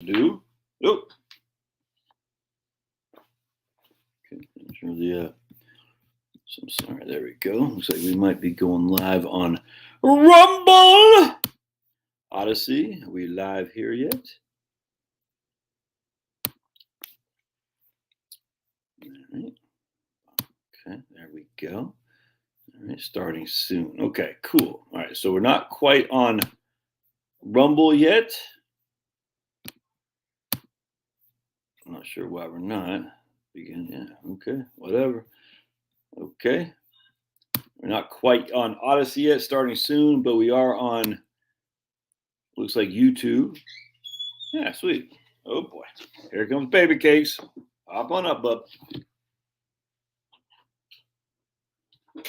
Do. Oh. Okay, sure sorry, there we go. Looks like we might be going live on Rumble. Odyssey, are we live here yet? All right. Okay, there we go. All right, starting soon. Okay, cool. All right, so we're not quite on Rumble yet. I'm not sure why we're not. Begin, yeah, okay, whatever. Okay. We're not quite on Odyssey yet, starting soon, but we are on, looks like YouTube. Yeah, sweet. Oh boy. Here comes baby cakes. Hop on up, bub. All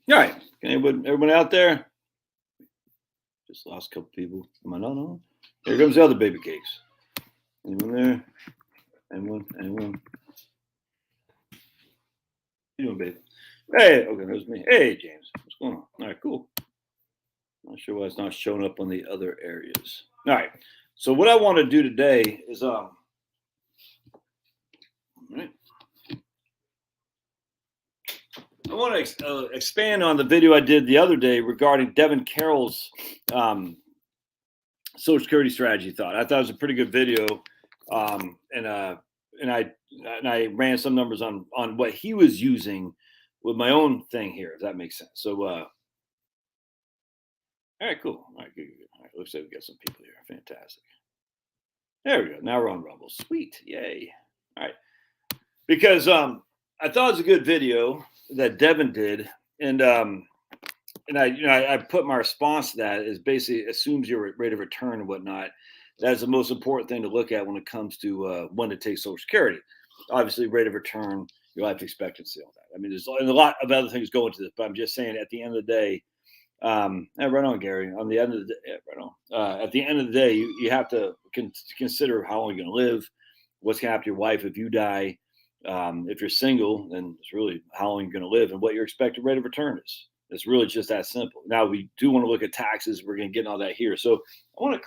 right. Can everyone out there? Just lost a couple people. Am I not on? Here comes the other baby cakes. Anyone there? Anyone? How you doing, baby? Hey, okay, there's me. Hey, James. What's going on? All right, cool. Not sure why it's not showing up on the other areas. All right. So what I want to do today is all right. I want to expand on the video I did the other day regarding Devin Carroll's Social Security strategy thought. I thought it was a pretty good video, and I ran some numbers on what he was using with my own thing here, if that makes sense. So, all right, cool. All right, good. All right, looks like we got some people here. Fantastic. There we go. Now we're on Rumble. Sweet, yay! All right, because I thought it was a good video that Devin did, and I put my response to that is basically assumes your rate of return and whatnot. That's the most important thing to look at when it comes to when to take Social Security. Obviously, rate of return, your life expectancy, all that. I mean, there's a lot of other things go into this, but I'm just saying at the end of the day, right on, Gary. On the end of the day, right on. At the end of the day, you have to consider how long you're going to live, what's going to happen to your wife if you die. If you're single, then it's really how long you're going to live and what your expected rate of return is. It's really just that simple. Now we do want to look at taxes. We're going to get all that here. So I want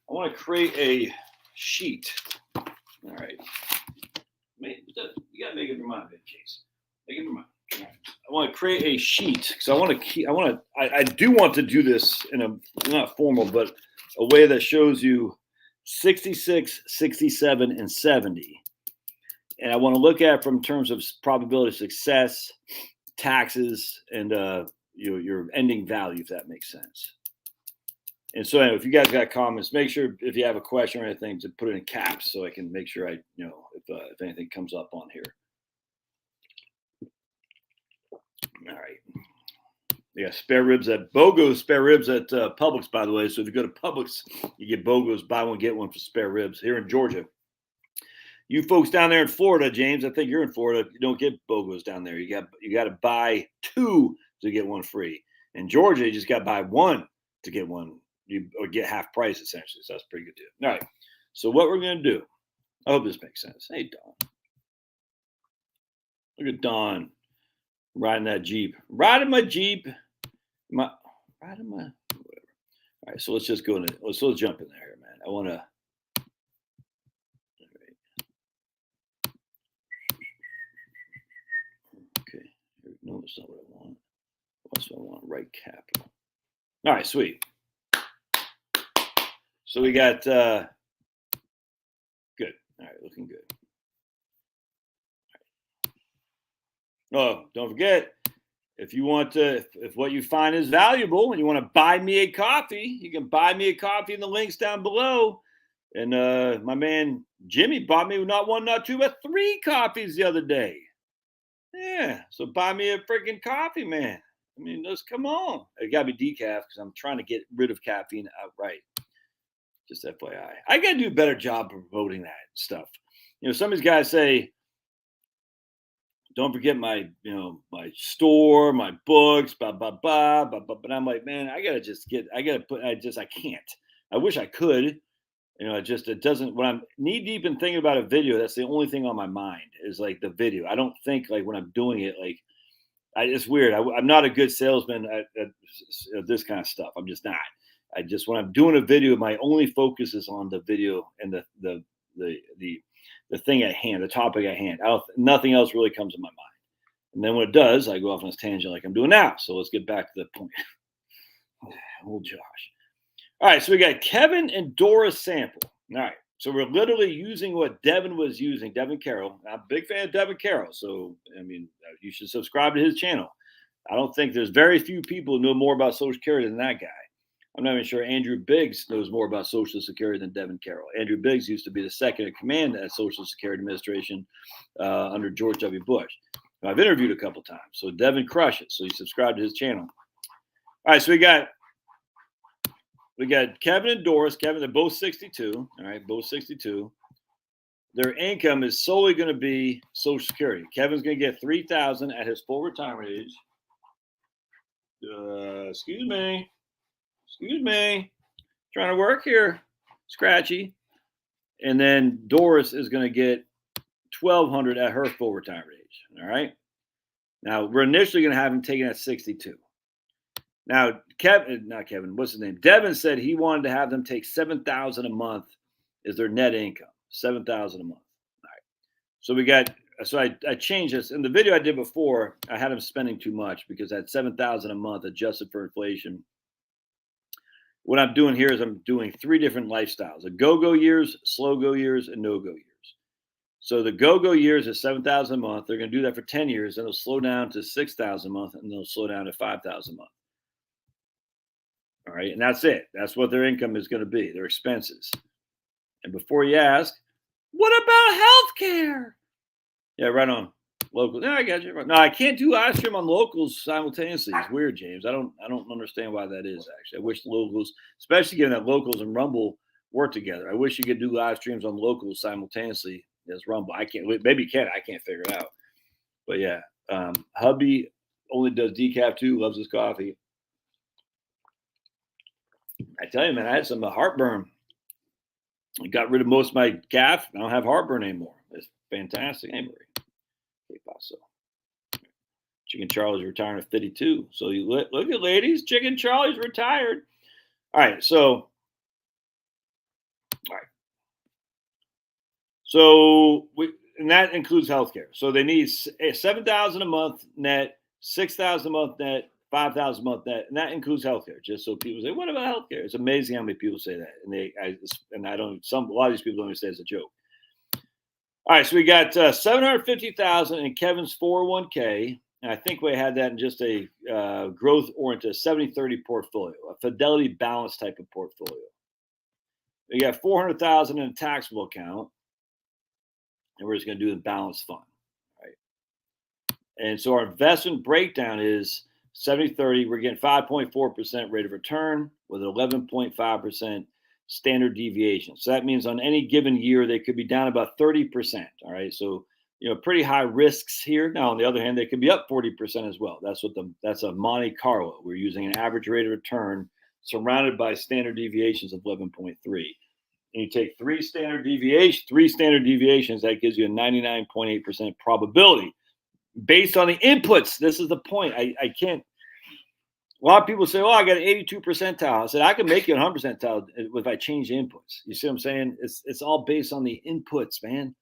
to create a sheet. All right. You got to make up your mind, baby case. Make up your mind. Right. I want to create a sheet because I do want to do this in a not formal, but a way that shows you 66, 67, and 70. And I want to look at it from terms of probability of success, taxes, and your ending value, if that makes sense. And so anyway, if you guys got comments, make sure if you have a question or anything to put it in caps so I can make sure if anything comes up on here. All right. Yeah, spare ribs at BOGO's spare ribs at Publix, by the way. So if you go to Publix, you get BOGO's buy one, get one for spare ribs here in Georgia. You folks down there in Florida, James, I think you're in Florida. You don't get BOGOs down there. You got to buy two to get one free. In Georgia, you just got to buy one to get one, or get half price essentially. So that's a pretty good deal. All right. So what we're going to do, I hope this makes sense. Hey, Don. Look at Don riding that Jeep. Riding my Jeep. Whatever. All right. So let's just go into let's jump in there, man. I want to. Okay. No, that's not what I want. That's what I want. Right capital. All right, sweet. So we got good. All right, looking good. Oh, don't forget, if you want to, if what you find is valuable and you want to buy me a coffee, you can buy me a coffee in the links down below. And my man Jimmy bought me not one, not two, but 3 coffees the other day. Yeah, so buy me a freaking coffee, man. I mean, let's come on. It got to be decaf because I'm trying to get rid of caffeine outright. Just FYI. I got to do a better job promoting that stuff. Some of these guys say, don't forget my store, my books, blah, blah, blah, blah, blah. But I'm like, man, I can't. I wish I could. It doesn't, when I'm knee deep in thinking about a video, that's the only thing on my mind is like the video. I don't think like when I'm doing it, like, it's weird. I'm not a good salesman at this kind of stuff. I'm just not. I just, when I'm doing a video, my only focus is on the video and the thing at hand, the topic at hand. Nothing else really comes in my mind. And then when it does, I go off on this tangent like I'm doing now. So let's get back to the point. Oh, Josh. All right, so we got Kevin and Doris sample. All right, so we're literally using what Devin was using, Devin Carroll. I'm a big fan of Devin Carroll, so I mean, you should subscribe to his channel. I don't think there's very few people who know more about Social Security than that guy. I'm not even sure Andrew Biggs knows more about Social Security than Devin Carroll. Andrew Biggs used to be the second in command at Social Security Administration under George W. Bush. I've interviewed a couple times, so Devin crushes. So you subscribe to his channel. All right, so we got Kevin and Doris. Kevin, they're both 62. All right, both 62. Their income is solely going to be Social Security. Kevin's going to get $3,000 at his full retirement age. Excuse me. Trying to work here. Scratchy. And then Doris is going to get $1,200 at her full retirement age. All right. Now we're initially going to have him taken at 62. Now, what's his name? Devin said he wanted to have them take $7,000 a month as their net income. $7,000 a month. All right. So I changed this. In the video I did before, I had him spending too much because at $7,000 a month adjusted for inflation. What I'm doing here is I'm doing 3 different lifestyles: the go-go years, slow-go years, and no-go years. So the go-go years is $7,000 a month. They're going to do that for 10 years, and it'll slow down to $6,000 a month, and they'll slow down to $5,000 a month. All right, and that's it. That's what their income is going to be, their expenses. And before you ask, what about health care? Yeah, right on. Local. No, I got you. No, I can't do live stream on locals simultaneously. It's weird, James. I don't understand why that is, actually. I wish the locals, especially given that locals and Rumble work together, I wish you could do live streams on locals simultaneously as Rumble. I can't. Maybe you can. I can't figure it out. But yeah, hubby only does decaf too. Loves his coffee. I tell you, man, I had some heartburn. I got rid of most of my calf. I don't have heartburn anymore. It's fantastic. Anyway. So Chicken Charlie's retiring at 52. So you look at ladies, Chicken Charlie's retired. All right. So and that includes healthcare. So they need $7,000 a month net, $6,000 a month net, $5,000 a month net, and that includes healthcare. Just so people say, "What about healthcare?" It's amazing how many people say that, and a lot of these people don't even say it's a joke. All right, so we got $750,000 in Kevin's 401k, and I think we had that in just a growth-oriented 70-30 portfolio, a Fidelity Balance type of portfolio. We got $400,000 in a taxable account, and we're just going to do the balance fund, right? And so our investment breakdown is 70-30. We're getting 5.4% rate of return with an 11.5% standard deviation. So that means on any given year, they could be down about 30%. All right. So, pretty high risks here. Now, on the other hand, they could be up 40% as well. That's a Monte Carlo. We're using an average rate of return surrounded by standard deviations of 11.3. And you take three standard deviations, that gives you a 99.8% probability based on the inputs. This is the point. I can't. A lot of people say, "Oh, I got an 82 percentile." I said, "I can make you a 100 percentile if I change the inputs." You see what I'm saying? It's all based on the inputs, man.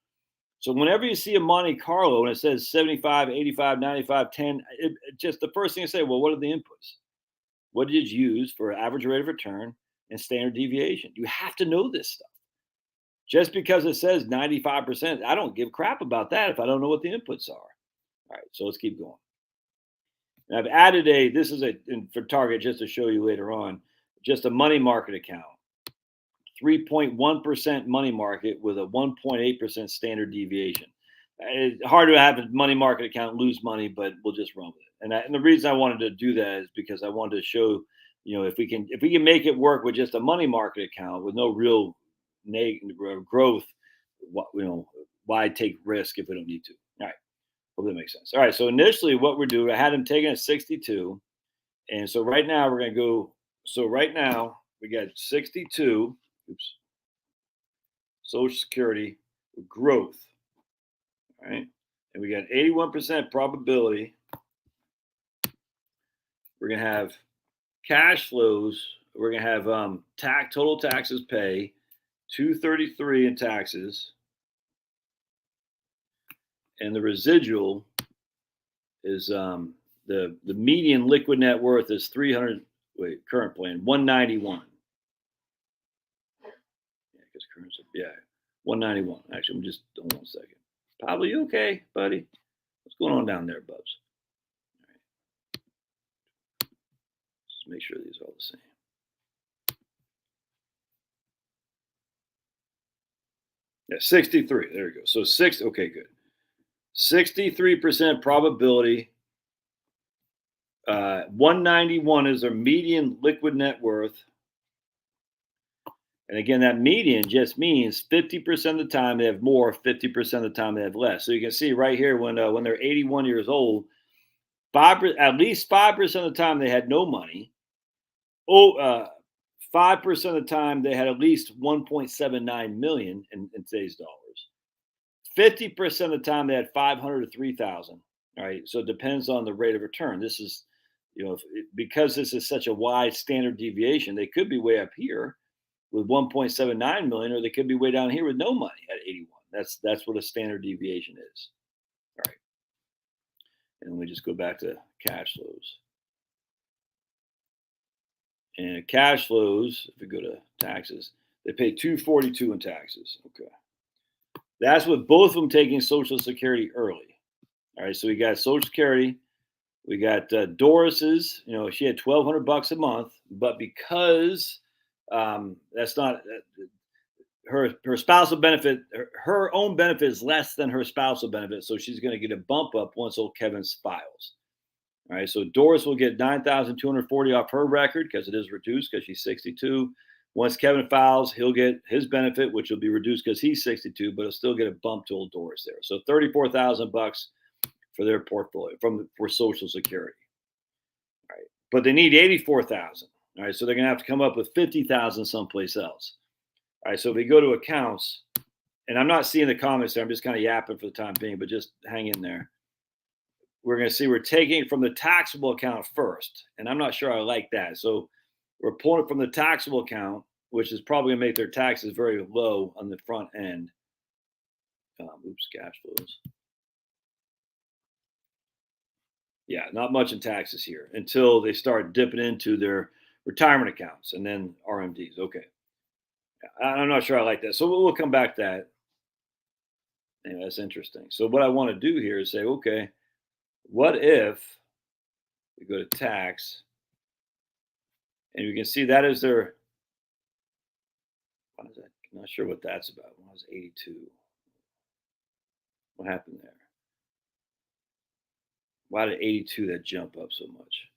So whenever you see a Monte Carlo and it says 75, 85, 95, 10, just the first thing you say, well, what are the inputs? What did you use for average rate of return and standard deviation? You have to know this stuff. Just because it says 95%, I don't give crap about that if I don't know what the inputs are. All right, so let's keep going. And I've added this is for Target, just to show you later on, just a money market account. 3.1% money market with a 1.8% standard deviation. It's hard to have a money market account lose money, but we'll just run with it. And the reason I wanted to do that is because I wanted to show, if we can make it work with just a money market account with no real growth, why take risk if we don't need to? All right. Hope that makes sense. All right. So initially what we're doing, I had him taking at 62. And so right now we're going to go. So right now we got 62. Oops. Social Security growth. All right. And we got 81% probability. We're going to have cash flows we're going to have total taxes pay $233 in taxes, and the residual is the median liquid net worth is 300. Wait, current plan 191. Yeah, because currency. Yeah, 191. Actually, I'm just hold on a second. Pablo, you okay, buddy? What's going on down there, Bubs? All right. Just make sure these are all the same. Yeah, 63. There you go. So okay, good. 63% probability. 191 is their median liquid net worth. And again, that median just means 50% of the time they have more, 50% of the time they have less. So you can see right here when they're 81 years old, at least 5% of the time they had no money. 5% of the time they had at least 1.79 million in today's dollars. 50% of the time they had 500 to 3,000. All right, so it depends on the rate of return. This is, because this is such a wide standard deviation, they could be way up here with 1.79 million, or they could be way down here with no money at 81. That's what a standard deviation is. All right. And we just go back to cash flows. And cash flows, if we go to taxes, they pay $242 in taxes. Okay. That's with both of them taking Social Security early. All right. So we got Social Security. We got Doris's, she had $1,200 a month, but because that's not her spousal benefit, her own benefit is less than her spousal benefit, so she's going to get a bump up once old Kevin files. All right, so Doris will get $9,240 off her record because it is reduced because she's 62. Once Kevin files, he'll get his benefit, which will be reduced because he's 62, but he'll still get a bump to old Doris there. So $34,000 for their portfolio for Social Security. All right, but they need $84,000. All right, so they're going to have to come up with $50,000 someplace else. All right, so if we go to accounts, and I'm not seeing the comments there, I'm just kind of yapping for the time being, but just hang in there. We're going to see we're taking it from the taxable account first, and I'm not sure I like that. So we're pulling it from the taxable account, which is probably going to make their taxes very low on the front end. Cash flows. Yeah, not much in taxes here until they start dipping into their retirement accounts and then RMDs. Okay. I'm not sure I like that. So we'll come back to that. Yeah, that's interesting. So what I want to do here is say, okay, what if we go to tax and you can see that is their, what is that? I'm not sure what that's about. When I was 82. What happened there? Why did 82 that jump up so much?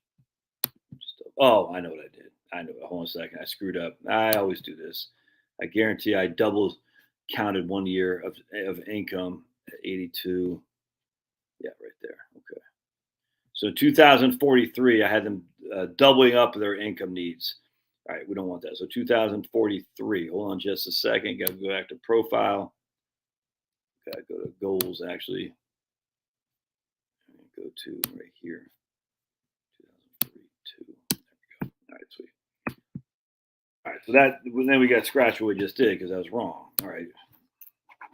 I know what I did. I know. Hold on a second. I screwed up. I always do this. I guarantee I double counted 1 year of income at 82. Yeah, right there. Okay. So 2043, I had them doubling up their income needs. All right, we don't want that. So 2043. Hold on just a second. Got to go back to profile. Got to go to goals, actually. Go to right here. 2042. There we go. All right, sweet. All right, so then we got to scratch what we just did because I was wrong. All right. All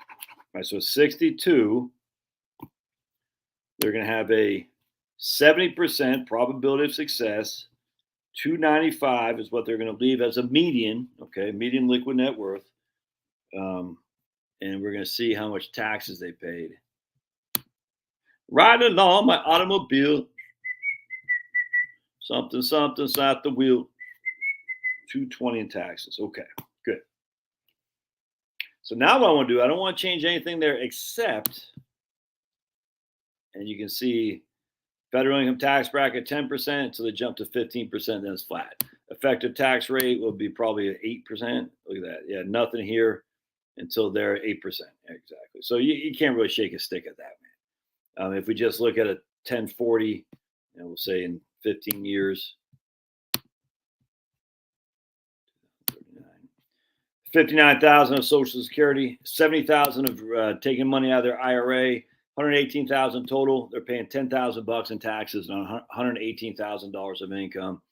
right, so 62, they're going to have a 70% probability of success. 295 is what they're going to leave as a median, okay, median liquid net worth. And we're going to see how much taxes they paid. Riding along my automobile, something, at the wheel. 220 in taxes. Okay, good. So now what I want to do, I don't want to change anything there except, and you can see federal income tax bracket 10% until they jump to 15%, then it's flat. Effective tax rate will be probably at 8%. Look at that. Yeah, nothing here until they're 8%. Exactly. So you can't really shake a stick at that, man. If we just look at a 1040, we'll say in 15 years, 59,000 of Social Security, 70,000 of taking money out of their IRA, 118,000 total. They're paying $10,000 in taxes on $118,000 of income.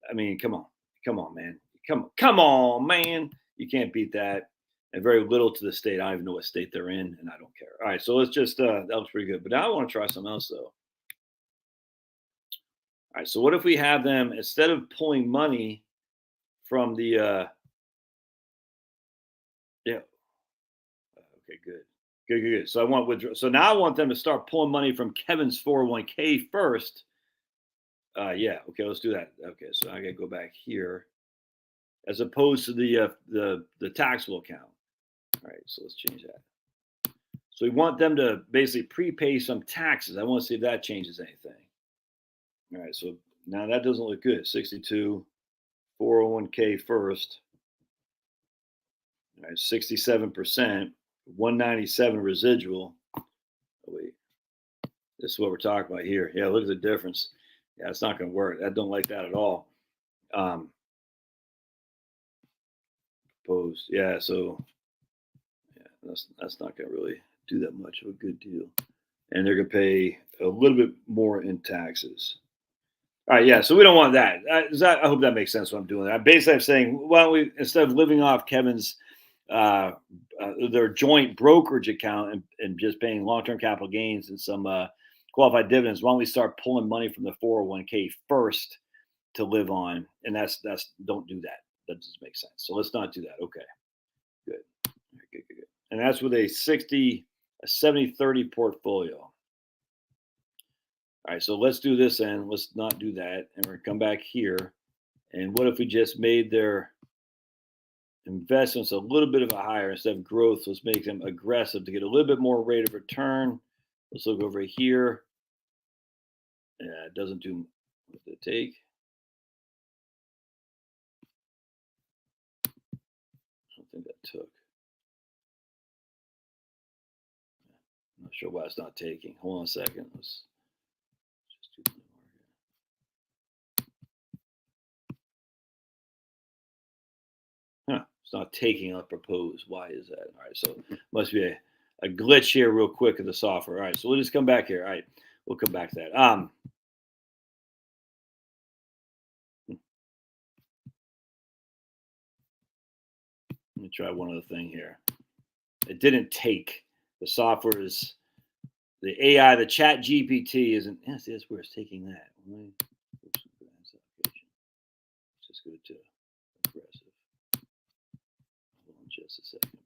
I mean, come on, Come on, man. Come on, man. You can't beat that. And very little to the state. I don't even know what state they're in, and I don't care. All right, so let's just that was pretty good. But now I want to try something else though. All right, so what if we have them instead of pulling money from the yeah, okay, good. Good. So I want withdraw. So now I want them to start pulling money from Kevin's 401k first. Yeah, okay, let's do that. Okay, so I gotta go back here as opposed to the taxable account. All right, so let's change that. So we want them to basically prepay some taxes. I want to see if that changes anything. All right, so now that doesn't look good. 62, 401k first. All right, 67%, 197 residual. Oh, wait, this is what we're talking about here. Yeah, look at the difference. Yeah, it's not going to work. I don't like that at all. Proposed. Yeah, so yeah, that's not going to really do that much of a good deal. And they're going to pay a little bit more in taxes. All right, yeah, so we don't want that. I hope that makes sense what I'm doing. Basically, I'm saying, why don't we, instead of living off Kevin's their joint brokerage account and just paying long-term capital gains and some qualified dividends, why don't we start pulling money from the 401k first to live on? And that's don't do that. That doesn't make sense. So let's not do that. Okay, good. Good. And that's with a 70-30 portfolio. All right, so let's do this and let's not do that. And we're gonna come back here. And what if we just made their investments a little bit of a higher instead of growth? Let's make them aggressive to get a little bit more rate of return. Let's look over here. Yeah, it doesn't do what they take. I don't think that took. I'm not sure why it's not taking. Hold on a second. Let's just do one more. Huh, it's not taking on propose. Why is that? All right, so must be a glitch here real quick in the software. All right, so we'll just come back here. All right, we'll come back to that. Let me try one other thing here. It didn't take. The software is the AI, the Chat GPT isn't. Yes, that's where it's taking that. Let's just go to aggressive. Hold on just a second.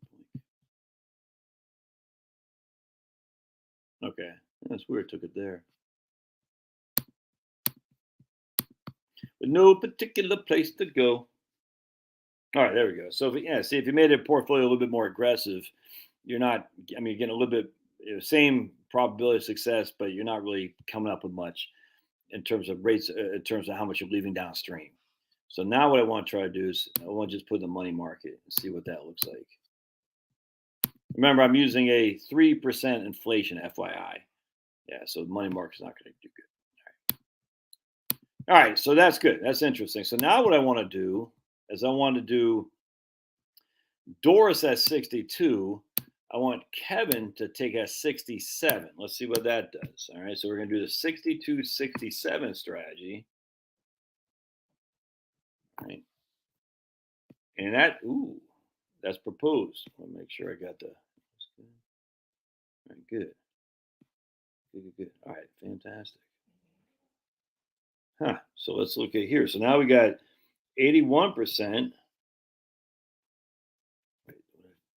Okay, that's where it took it there. With no particular place to go. All right, there we go. So, see, if you made a portfolio a little bit more aggressive, you're not, I mean, you're getting a little bit, same probability of success, but you're not really coming up with much in terms of rates, in terms of how much you're leaving downstream. So now what I want to try to do is I want to just put in the money market and see what that looks like. Remember, I'm using a 3% inflation, FYI. Yeah, so the money market's not going to do good. All right, so that's good. That's interesting. So now what I want to do is I want to do Doris at 62. I want Kevin to take at 67. Let's see what that does. All right, so we're going to do the 62-67 strategy. All right. And that, that's proposed. I'll make sure I got the. All right, good. Good. All right, fantastic. Huh. So let's look at here. So now we got 81%. Wait, did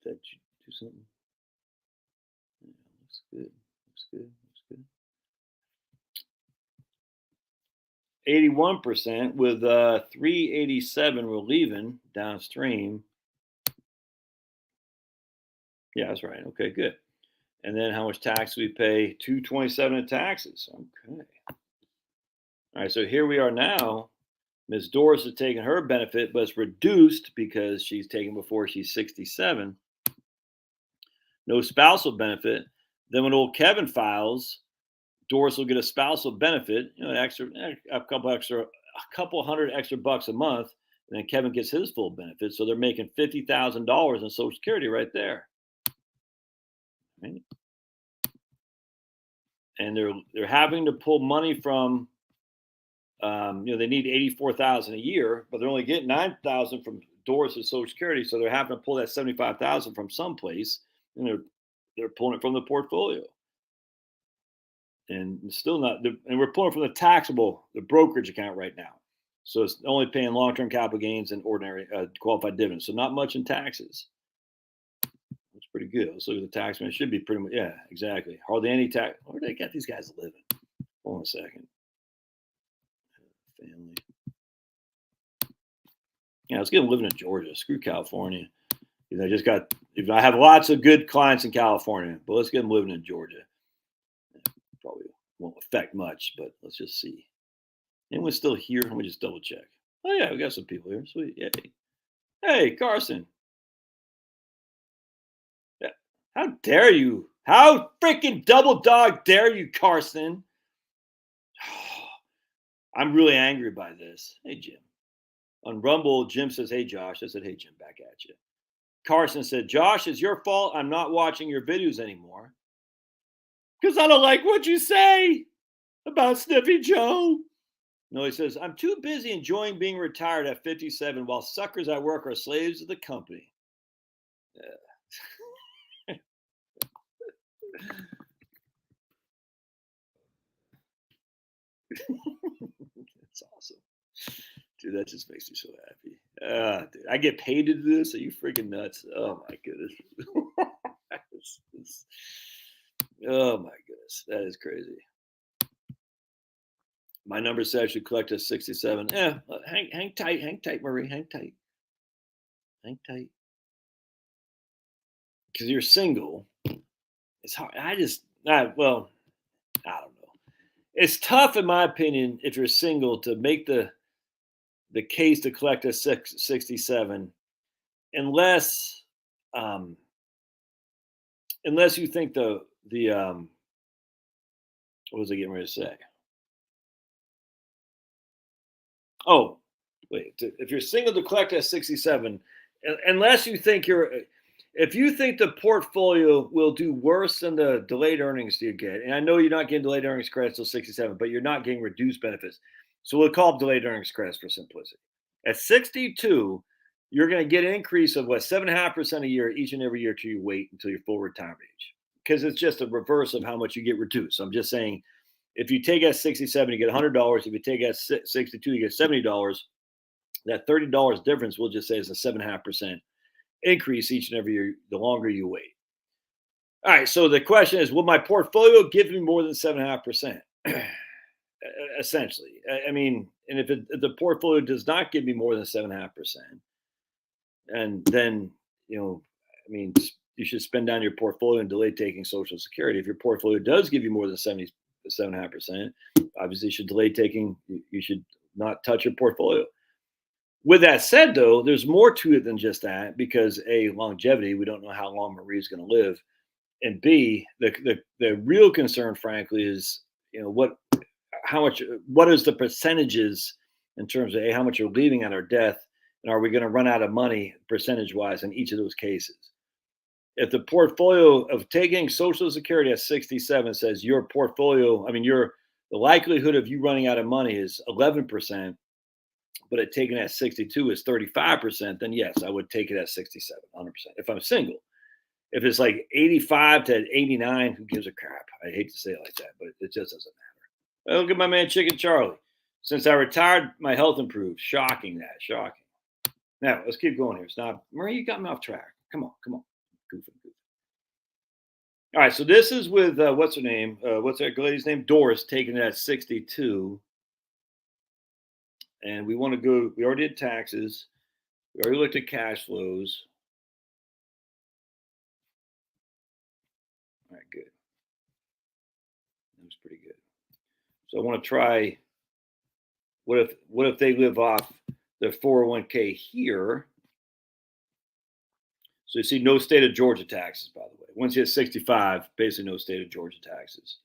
that do something? Yeah, looks good. 81% with 387 we're leaving downstream. Yeah, that's right. Okay, good. And then how much tax we pay? 227 in taxes. Okay. All right, so here we are now. Ms. Doris is taking her benefit, but it's reduced because she's taken before she's 67. No spousal benefit. Then when old Kevin files, Doris will get a spousal benefit, a couple hundred extra bucks a month, and then Kevin gets his full benefit. So they're making $50,000 in Social Security right there. Right? And they're having to pull money from They need 84,000 a year, but they're only getting 9,000 from Doris and Social Security, so they're having to pull that 75,000 from someplace, and they're pulling it from the portfolio, and it's still not. And we're pulling from the brokerage account right now, so it's only paying long-term capital gains and ordinary qualified dividends, so not much in taxes. It's pretty good. Let's look at the tax man. It should be pretty much, yeah, exactly. Hardly any tax. Where do they got these guys living? Hold on a second. Family. Yeah, let's get them living in Georgia. Screw California. I have lots of good clients in California, but let's get them living in Georgia. Probably won't affect much, but let's just see. Anyone still here? Let me just double check. Oh yeah, we got some people here. Sweet. Yay. Hey, Carson. Yeah. How dare you? How freaking double dog dare you, Carson? I'm really angry by this. Hey, Jim. On Rumble, Jim says, hey, Josh. I said, hey, Jim, back at you. Carson said, Josh, it's your fault I'm not watching your videos anymore because I don't like what you say about Sniffy Joe. No, he says, I'm too busy enjoying being retired at 57 while suckers at work are slaves of the company. Yeah. That's awesome. Dude, that just makes me so happy. Dude, I get paid to do this? Are you freaking nuts? Oh, my goodness. Oh, my goodness. That is crazy. My number says I should collect a 67. Hang tight, Marie. Hang tight. Because you're single. It's hard. I don't know. It's tough, in my opinion, if you're single, to make the case to collect a 67, unless you think the what was I getting ready to say? Oh, wait. If you're single to collect a 67, unless you think if you think the portfolio will do worse than the delayed earnings you get, and I know you're not getting delayed earnings credits till 67, but you're not getting reduced benefits. So we'll call them delayed earnings credits for simplicity. At 62, you're going to get an increase of 7.5% a year each and every year till you wait until your full retirement age, because it's just a reverse of how much you get reduced. So I'm just saying, if you take at 67, you get $100. If you take at 62, you get $70. That $30 difference, we'll just say, is a 7.5% increase each and every year, the longer you wait. All right. So the question is, will my portfolio give me more than 7.5%? Essentially. I mean, and if the portfolio does not give me more than 7.5%, and then, you should spend down your portfolio and delay taking Social Security. If your portfolio does give you more than 7.5%, obviously you should delay taking, you should not touch your portfolio. With that said, though, there's more to it than just that, because A, longevity, we don't know how long Marie's going to live. And B, the real concern, frankly, is, what is the percentages in terms of how much you're leaving at our death, and are we going to run out of money percentage wise in each of those cases? If the portfolio of taking Social Security at 67 says your portfolio, the likelihood of you running out of money is 11%, but it taken at 62 is 35%, then yes, I would take it at 67, 100%. If I'm single. If it's like 85 to 89, who gives a crap? I hate to say it like that, but it just doesn't matter. Look at my man Chicken Charlie. Since I retired, my health improved. Shocking. Now, let's keep going here. Stop. Marie, you got me off track. Come on. Goofy. All right, so this is with, what's her name? What's that lady's name? Doris, taking it at 62. And we want to go, we already did taxes. We already looked at cash flows. All right, good. That was pretty good. So I want to try, what if they live off their 401k here? So you see no state of Georgia taxes, by the way. Once you hit 65, basically no state of Georgia taxes.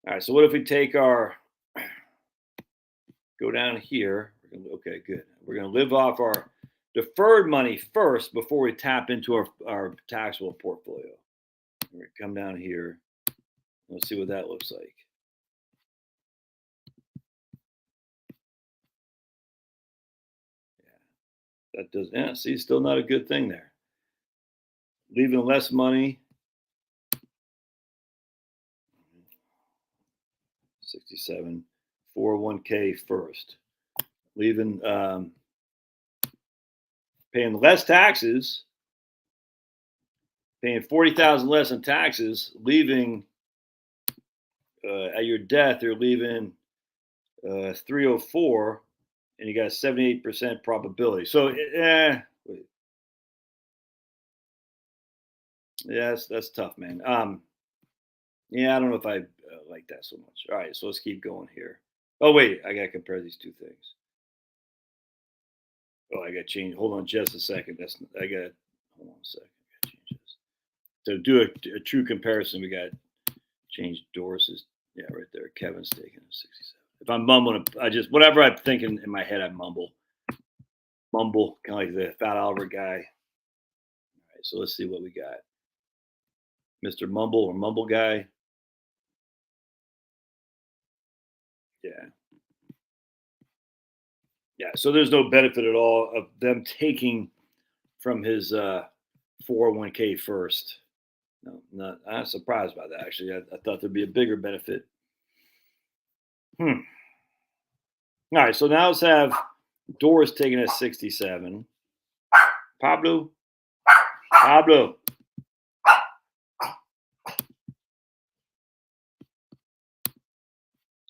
All right, so what if we take go down here. Okay, good. We're going to live off our deferred money first before we tap into our taxable portfolio. We're going to come down here. Let's see what that looks like. That does, yeah, see, still not a good thing there. Leaving less money. 67, 401k first. Leaving, paying less taxes, paying 40,000 less in taxes, leaving at your death, you're leaving 304, and you got a 78% probability. So, yeah, that's tough, man. Yeah, I don't know if I like that so much. All right, so let's keep going here. Oh wait, I gotta compare these two things. Oh, I got to change. Hold on, just a second. I got. Hold on a second. I got to change this. To do a true comparison, we got change Doris's. Yeah, right there. Kevin's taking a 67. If I'm mumbling, I just whatever I'm thinking in my head, I mumble, kind of like the Fat Albert guy. All right, so let's see what we got. Mr. Mumble or Mumble guy. Yeah. Yeah. So there's no benefit at all of them taking from his 401k first. No, I'm surprised by that. Actually, I thought there'd be a bigger benefit. All right, so now let's have Doris taking a 67. Pablo.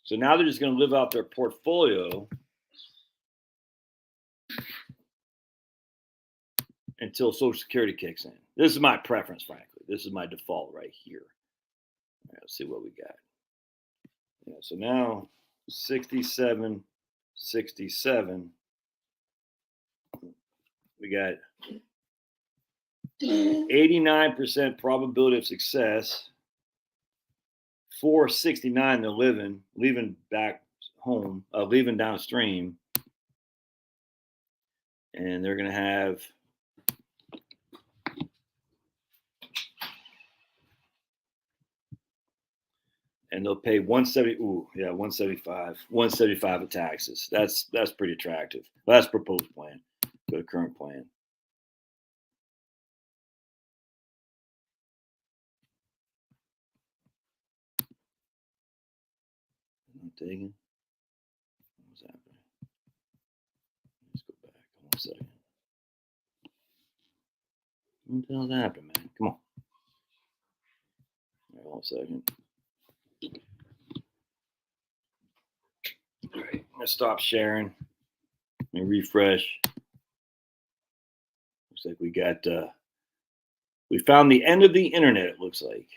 So now they're just going to live out their portfolio until Social Security kicks in. This is my preference, frankly. This is my default right here. All right, let's see what we got. Yeah, so now 67, 67. We got 89% probability of success. 469 they're leaving back home, leaving downstream. And they're going to have and they'll pay 170. Ooh, yeah, 175 of taxes. That's pretty attractive. Well, that's proposed plan. Go to current plan. I'm taking. What's happening? Let's go back. 1 second. What the hell's happening, man? Come on. All right, 1 second. All right, I'm gonna stop sharing. Let me refresh. Looks like we got we found the end of the internet, it looks like.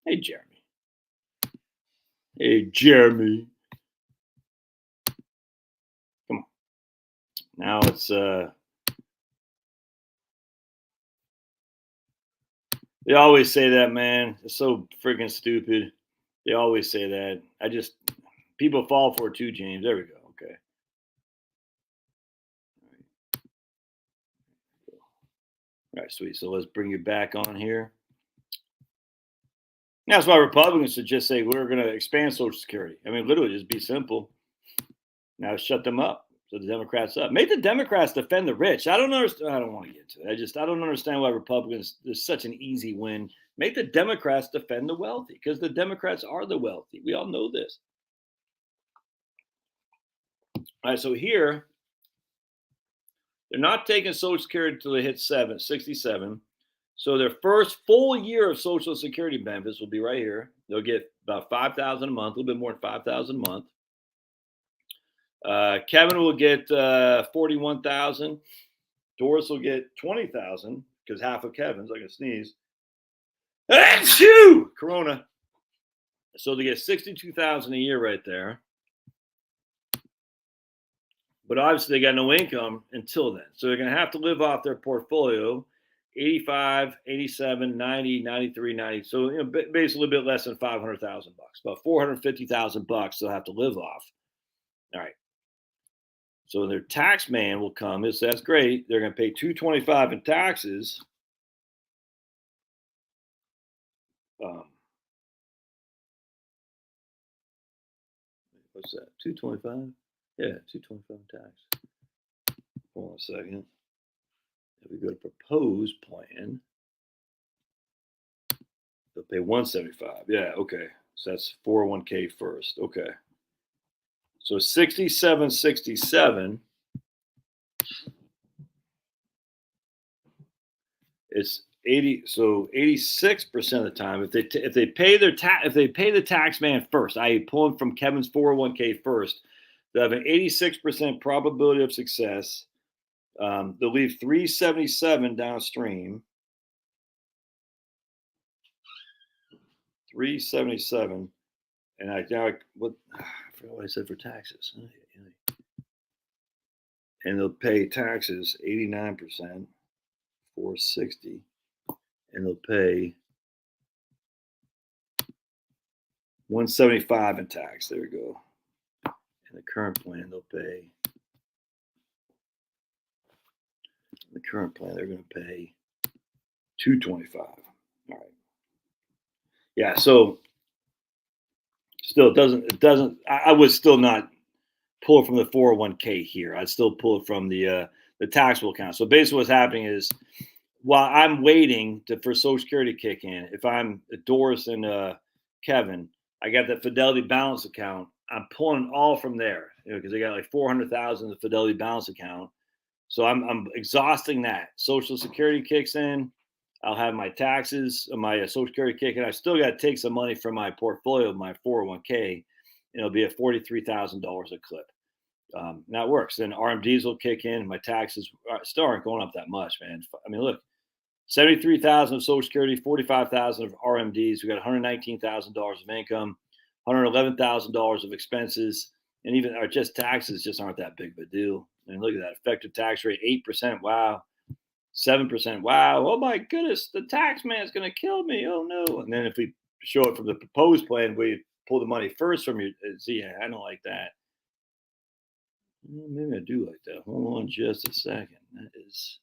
Hey, Jeremy. Hey, Jeremy. Come on. Now it's they always say that, man. It's so freaking stupid. They always say that. People fall for it too, James. There we go. Okay. All right, sweet. So let's bring you back on here. That's why Republicans should just say we're going to expand Social Security. I mean, literally, just be simple. Now shut them up. So the Democrats up. Make the Democrats defend the rich. I don't understand. I don't want to get to it. I don't understand why Republicans. There's such an easy win. Make the Democrats defend the wealthy because the Democrats are the wealthy. We all know this. All right, so here they're not taking Social Security until they hit 67. So their first full year of Social Security benefits will be right here. They'll get about $5,000 a month, a little bit more than $5,000 a month. Kevin will get 41,000. Doris will get 20,000 because half of Kevin's. I can sneeze. Achoo! Corona. So they get 62,000 a year right there. But obviously they got no income until then. So they're going to have to live off their portfolio, 85, 87, 90, 93, 90. So, basically a little bit less than $500,000, about $450,000 they'll have to live off. All right. So their tax man will come. That's great. They're going to pay $225 in taxes. what's that? 225? Yeah, 225 tax. Hold on a second. If we go to proposed plan, they'll pay 175. Yeah, okay. So that's 401k first. Okay. So 6767. It's 80. So 86% of the time, if they pay their if they pay the tax man first, i.e., pulling from Kevin's 401k first, they have an 86% probability of success. They'll leave 377 downstream. 377, and I forgot what I said for taxes. And they'll pay taxes 89%, 460, and they'll pay 175 in tax. There we go. In the current plan, they'll pay. In the current plan, they're going to pay 225. All right. Yeah. So still, it doesn't. I would still not pull it from the 401k here. I'd still pull it from the taxable account. So basically, what's happening is, while I'm waiting for Social Security to kick in, if I'm Doris and Kevin, I got that Fidelity balance account. I'm pulling all from there, because they got like 400,000 in the Fidelity balance account. So I'm exhausting that. Social Security kicks in. I'll have my taxes, my Social Security kick in. I still got to take some money from my portfolio, my 401k, and it'll be at $43,000 a clip. Now it works. Then RMDs will kick in. My taxes still aren't going up that much, man. I mean, look, 73,000 of Social Security, 45,000 of RMDs. We got $119,000 of income, $111,000 of expenses, and even our just taxes just aren't that big of a deal. And look at that effective tax rate, 8%. Wow. 7%. Wow. Oh my goodness. The tax man's going to kill me. Oh no. And then if we show it from the proposed plan, we pull the money first from your, see, I don't like that. Maybe I do like that. Hold on just a second. That is,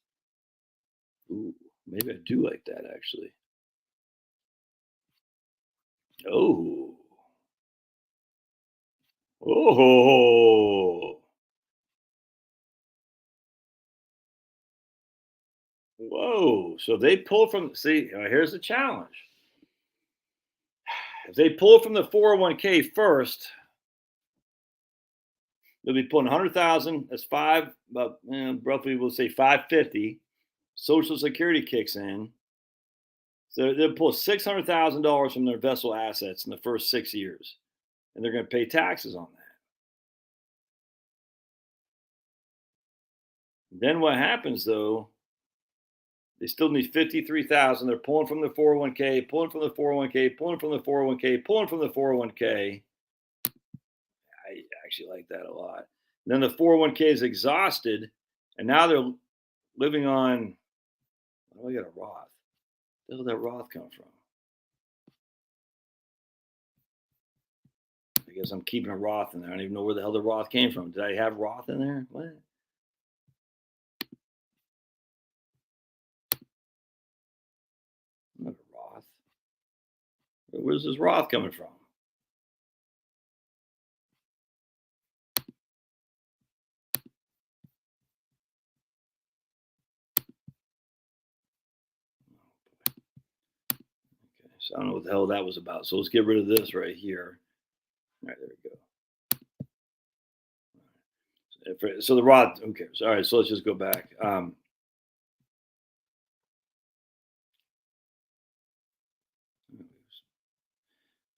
ooh, maybe I do like that actually. Oh. Oh. Whoa. So they pull from, see, here's the challenge. If they pull from the 401k first, they'll be pulling 100,000. That's roughly we'll say 550. Social Security kicks in. So they'll pull $600,000 from their vessel assets in the first 6 years, and they're going to pay taxes on that. Then what happens though? They still need 53,000. They're pulling from the 401k, pulling from the 401k, pulling from the 401k, pulling from the 401k. I actually like that a lot. And then the 401k is exhausted, and now they're living on. Oh, I got a Roth. Where did that Roth come from? I guess I'm keeping a Roth in there. I don't even know where the hell the Roth came from. Did I have Roth in there? What? Not a Roth. Where's this Roth coming from? Okay, so I don't know what the hell that was about. So let's get rid of this right here. All right, there we go. So the Roth, who cares? All right, so let's just go back.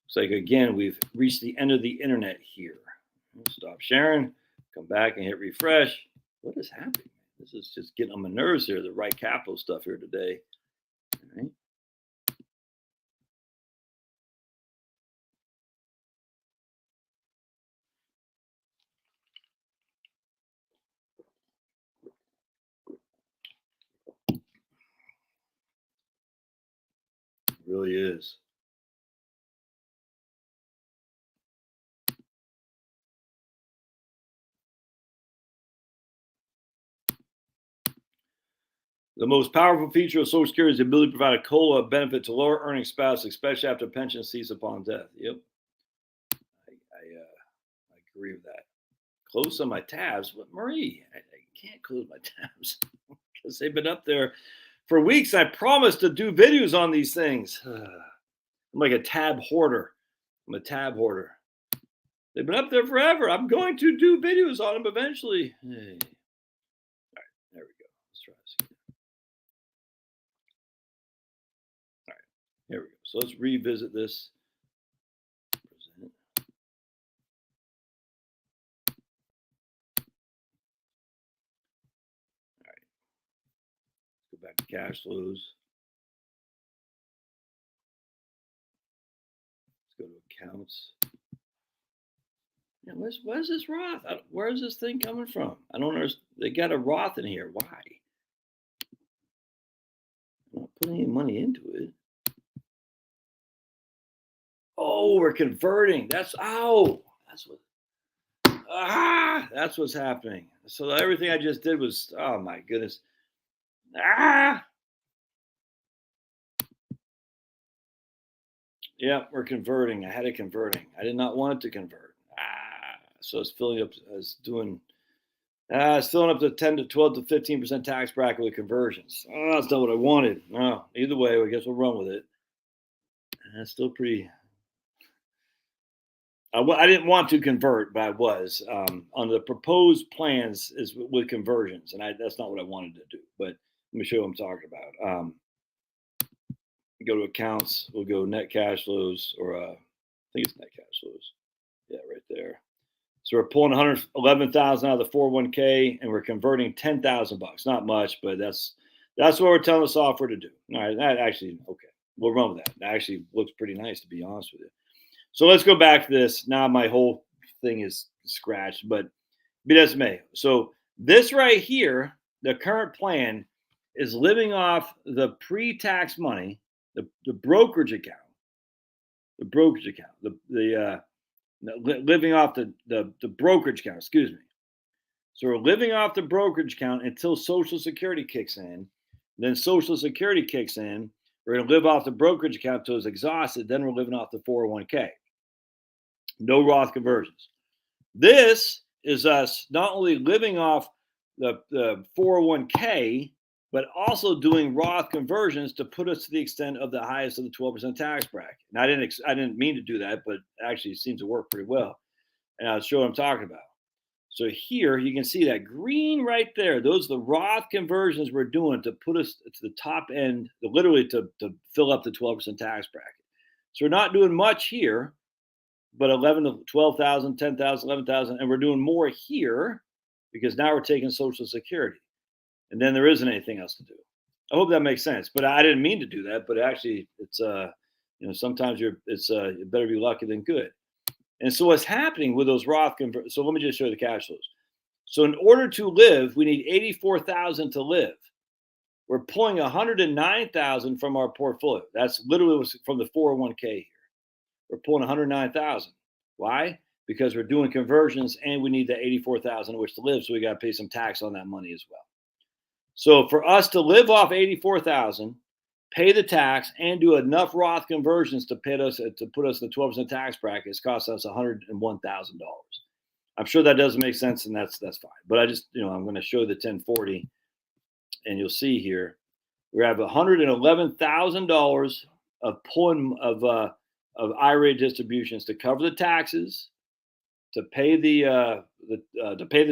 It's like, again, we've reached the end of the internet here. Stop sharing, come back and hit refresh. What is happening? This is just getting on my nerves here, the Right Capital stuff here today. All right. It really is. The most powerful feature of Social Security is the ability to provide a COLA benefit to lower earning spouse, especially after pension cease upon death. Yep. I agree with that. Close on my tabs, but Marie, I can't close my tabs because they've been up there for weeks. I promised to do videos on these things. I'm like a tab hoarder. I'm a tab hoarder. They've been up there forever. I'm going to do videos on them eventually. Hey. All right, there we go. Let's try this again. All right, here we go. So let's revisit this. Present. All right, let's go back to cash flows. Let's go to accounts. Yeah, where's this Roth? Where's this thing coming from? I don't understand. They got a Roth in here. Why? I'm not putting any money into it. Oh, we're converting. That's what's happening. So everything I just did was, oh my goodness. Yeah, we're converting. I had it converting. I did not want it to convert. So it's filling up. It's filling up to 10 to 12 to 15% tax bracket with conversions. Oh, that's not what I wanted. No, either way, I guess we'll run with it. That's still pretty. I didn't want to convert, but I was on the proposed plans is with conversions, and that's not what I wanted to do. But let me show you what I'm talking about. Go to accounts. We'll go net cash flows, or I think it's net cash flows. Yeah, right there. So we're pulling 111,000 out of the 401k, and we're converting $10,000. Not much, but that's what we're telling the software to do. All right, that actually okay. We'll run with that. That actually looks pretty nice, to be honest with you. So let's go back to this. Now my whole thing is scratched, but be as may. So this right here, the current plan is living off the pre-tax money, the brokerage account, living off the brokerage account. Excuse me. So we're living off the brokerage account until Social Security kicks in. Then Social Security kicks in. We're going to live off the brokerage account until it's exhausted. Then we're living off the 401k. No Roth conversions. This is us not only living off the 401k, but also doing Roth conversions to put us to the extent of the highest of the 12% tax bracket. And I didn't mean to do that, but actually it seems to work pretty well. And I'll show what I'm talking about. So here you can see that green right there. Those are the Roth conversions we're doing to put us to the top end, literally to fill up the 12% tax bracket. So we're not doing much here, but 11 to 12,000, 10,000, 11,000, and we're doing more here because now we're taking Social Security, and then there isn't anything else to do. I hope that makes sense, but I didn't mean to do that. But actually, it's sometimes you better be lucky than good. And so what's happening with those Roth conversions? So let me just show you the cash flows. So in order to live, we need 84,000 to live. We're pulling 109,000 from our portfolio. That's literally from the 401k here. We're pulling 109,000. Why? Because we're doing conversions and we need the 84,000 in which to live. So we got to pay some tax on that money as well. So for us to live off 84,000, pay the tax, and do enough Roth conversions to put us in the 12% tax bracket, it's cost us $101,000. I'm sure that doesn't make sense, and that's fine. But I just, I'm going to show the 1040, and you'll see here we have $111,000 of pulling of IRA distributions to cover the taxes, to pay the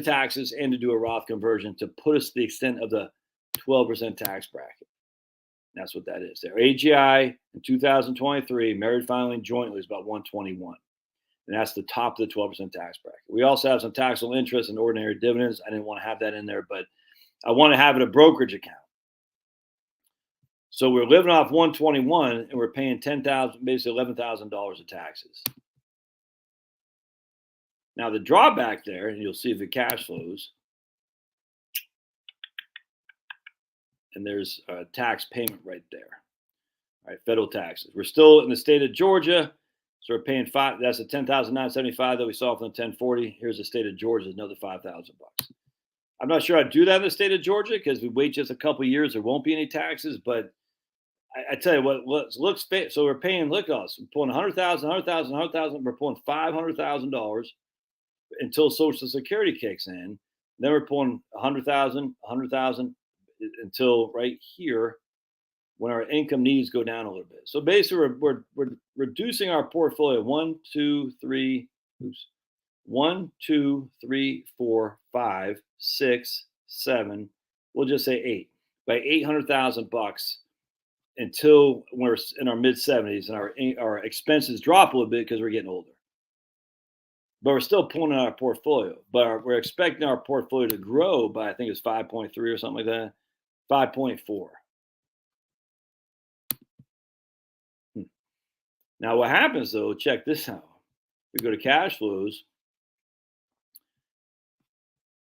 taxes, and to do a Roth conversion to put us to the extent of the 12% tax bracket. That's what that is. Their AGI in 2023, married filing jointly, is about 121. And that's the top of the 12% tax bracket. We also have some taxable interest and ordinary dividends. I didn't want to have that in there, but I want to have it a brokerage account. So we're living off 121 and we're paying $10,000, basically $11,000 of taxes. Now the drawback there, and you'll see the cash flows, and there's a tax payment right there. All right, federal taxes. We're still in the state of Georgia, so we're paying $5,000. That's the $10,975 that we saw from the 1040. Here's the state of Georgia, another $5,000. I'm not sure I'd do that in the state of Georgia because we wait just a couple of years, there won't be any taxes. But I tell you what, looks fit. So we're paying. Look at us. We're pulling $100,000, $100,000, $100,000. We're pulling $500,000 until Social Security kicks in. Then we're pulling 100,000, 100,000 until right here when our income needs go down a little bit. So basically, we're reducing our portfolio 1, 2, 3, 1, 2, 3, 4, 5, 6, 7. We'll just say 8 by $800,000 until we're in our mid 70s and our expenses drop a little bit because we're getting older. But we're still pulling in our portfolio. But we're expecting our portfolio to grow by, I think it's 5.3 or something like that, 5.4. Now, what happens though, check this out. We go to cash flows.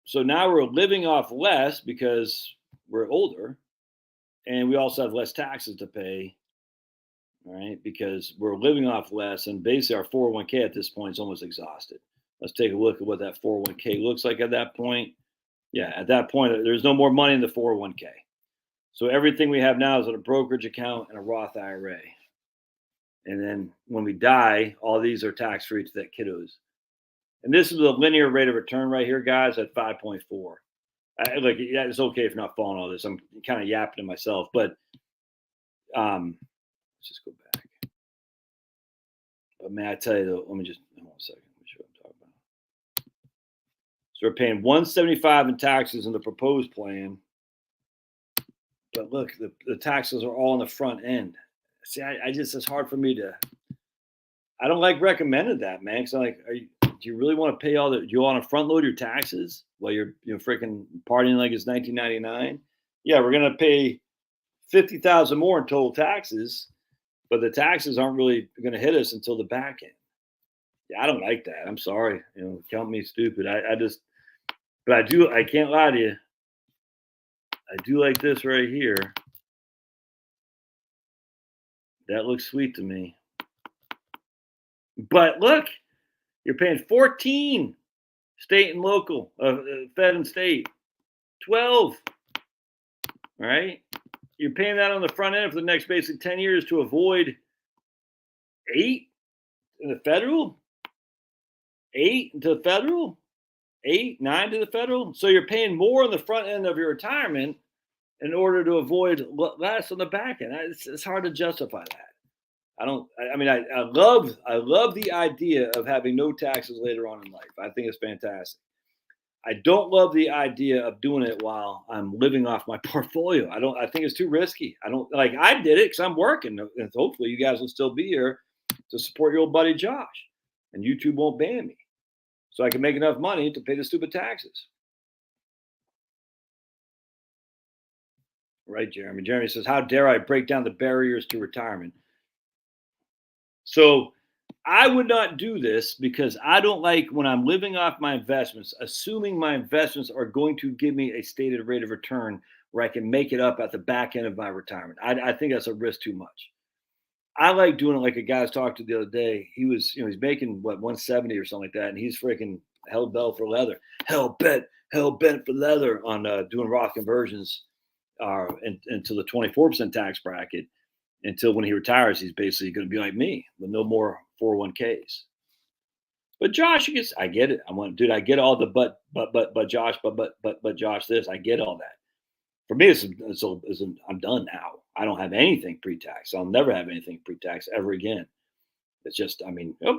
So now we're living off less because we're older, and we also have less taxes to pay, right? Because we're living off less, and basically our 401k at this point is almost exhausted. Let's take a look at what that 401k looks like at that point. Yeah, at that point, there's no more money in the 401k. So everything we have now is in a brokerage account and a Roth IRA. And then when we die, all these are tax-free to that kiddos. And this is the linear rate of return right here, guys, at 5.4. Like, yeah, it's okay if you're not following all this. I'm kind of yapping to myself, but let's just go back. But man, I tell you though, let me just hold on a second. Let me show what I'm talking about. So we're paying $175 in taxes in the proposed plan, but look, the taxes are all on the front end. See, I just, it's hard for me to, I don't like recommending that, man. Cause I'm like, do you really want to pay all the, you want to front load your taxes while you're, freaking partying like it's 1999? Yeah, we're going to pay 50,000 more in total taxes, but the taxes aren't really going to hit us until the back end. Yeah, I don't like that. I'm sorry. Count me stupid. But I can't lie to you. I do like this right here. That looks sweet to me. But look, you're paying 14 state and local, fed and state, 12. All right. You're paying that on the front end for the next basic 10 years to avoid 8 in the federal, 8 into the federal, 8, 9 to the federal. So you're paying more on the front end of your retirement in order to avoid less on the back end. It's hard to justify that. I love the idea of having no taxes later on in life. I think it's fantastic. I don't love the idea of doing it while I'm living off my portfolio. I think it's too risky. I did it because I'm working, and hopefully you guys will still be here to support your old buddy Josh, and YouTube won't ban me, so I can make enough money to pay the stupid taxes. Right, Jeremy? Jeremy says, how dare I break down the barriers to retirement? So I would not do this because I don't like when I'm living off my investments, assuming my investments are going to give me a stated rate of return where I can make it up at the back end of my retirement. I think that's a risk too much. I like doing it like a guy I was talking to the other day. He was, he's making 170 or something like that, and he's freaking hell bent for leather for leather on doing Roth conversions into the 24% tax bracket. Until when he retires, he's basically going to be like me with no more 401ks. But Josh, I get it. I get all the but Josh, but Josh, this, I get all that. For me, I'm done now. I don't have anything pre-tax. I'll never have anything pre-tax ever again. It's just,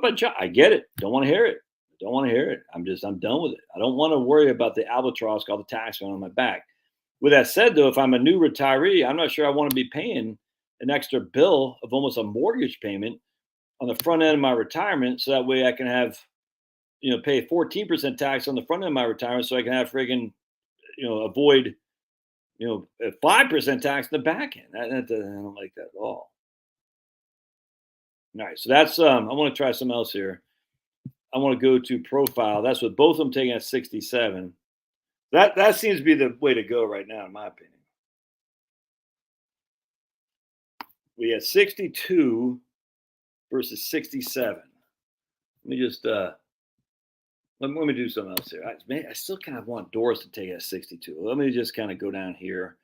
but Josh, I get it. Don't want to hear it. I'm done with it. I don't want to worry about the albatross called the tax man on my back. With that said, though, if I'm a new retiree, I'm not sure I want to be paying an extra bill of almost a mortgage payment on the front end of my retirement. So that way I can have, pay 14% tax on the front end of my retirement. So I can have avoid, 5% tax in the back end. I don't like that at all. All right. So that's, I want to try something else here. I want to go to profile. That's what both of them taking at 67. That seems to be the way to go right now, in my opinion. We had 62 versus 67. Let me just let me do something else here. I still kind of want Doris to take it at 62. Let me just kind of go down here.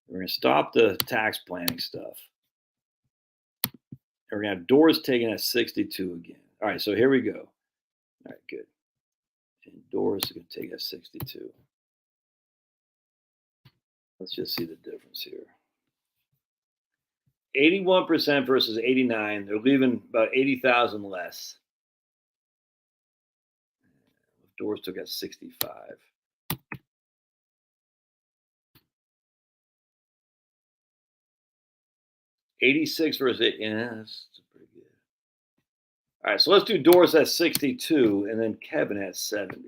We're going to stop the tax planning stuff. We're going to have Doris taking at 62 again. All right, so here we go. All right, good. And Doris is going to take that 62. Let's just see the difference here. 81% versus 89. They're leaving about 80,000 less. Doris took at 65. 86 versus 8. Yeah, that's pretty good. All right, so let's do Doris at 62 and then Kevin at 70.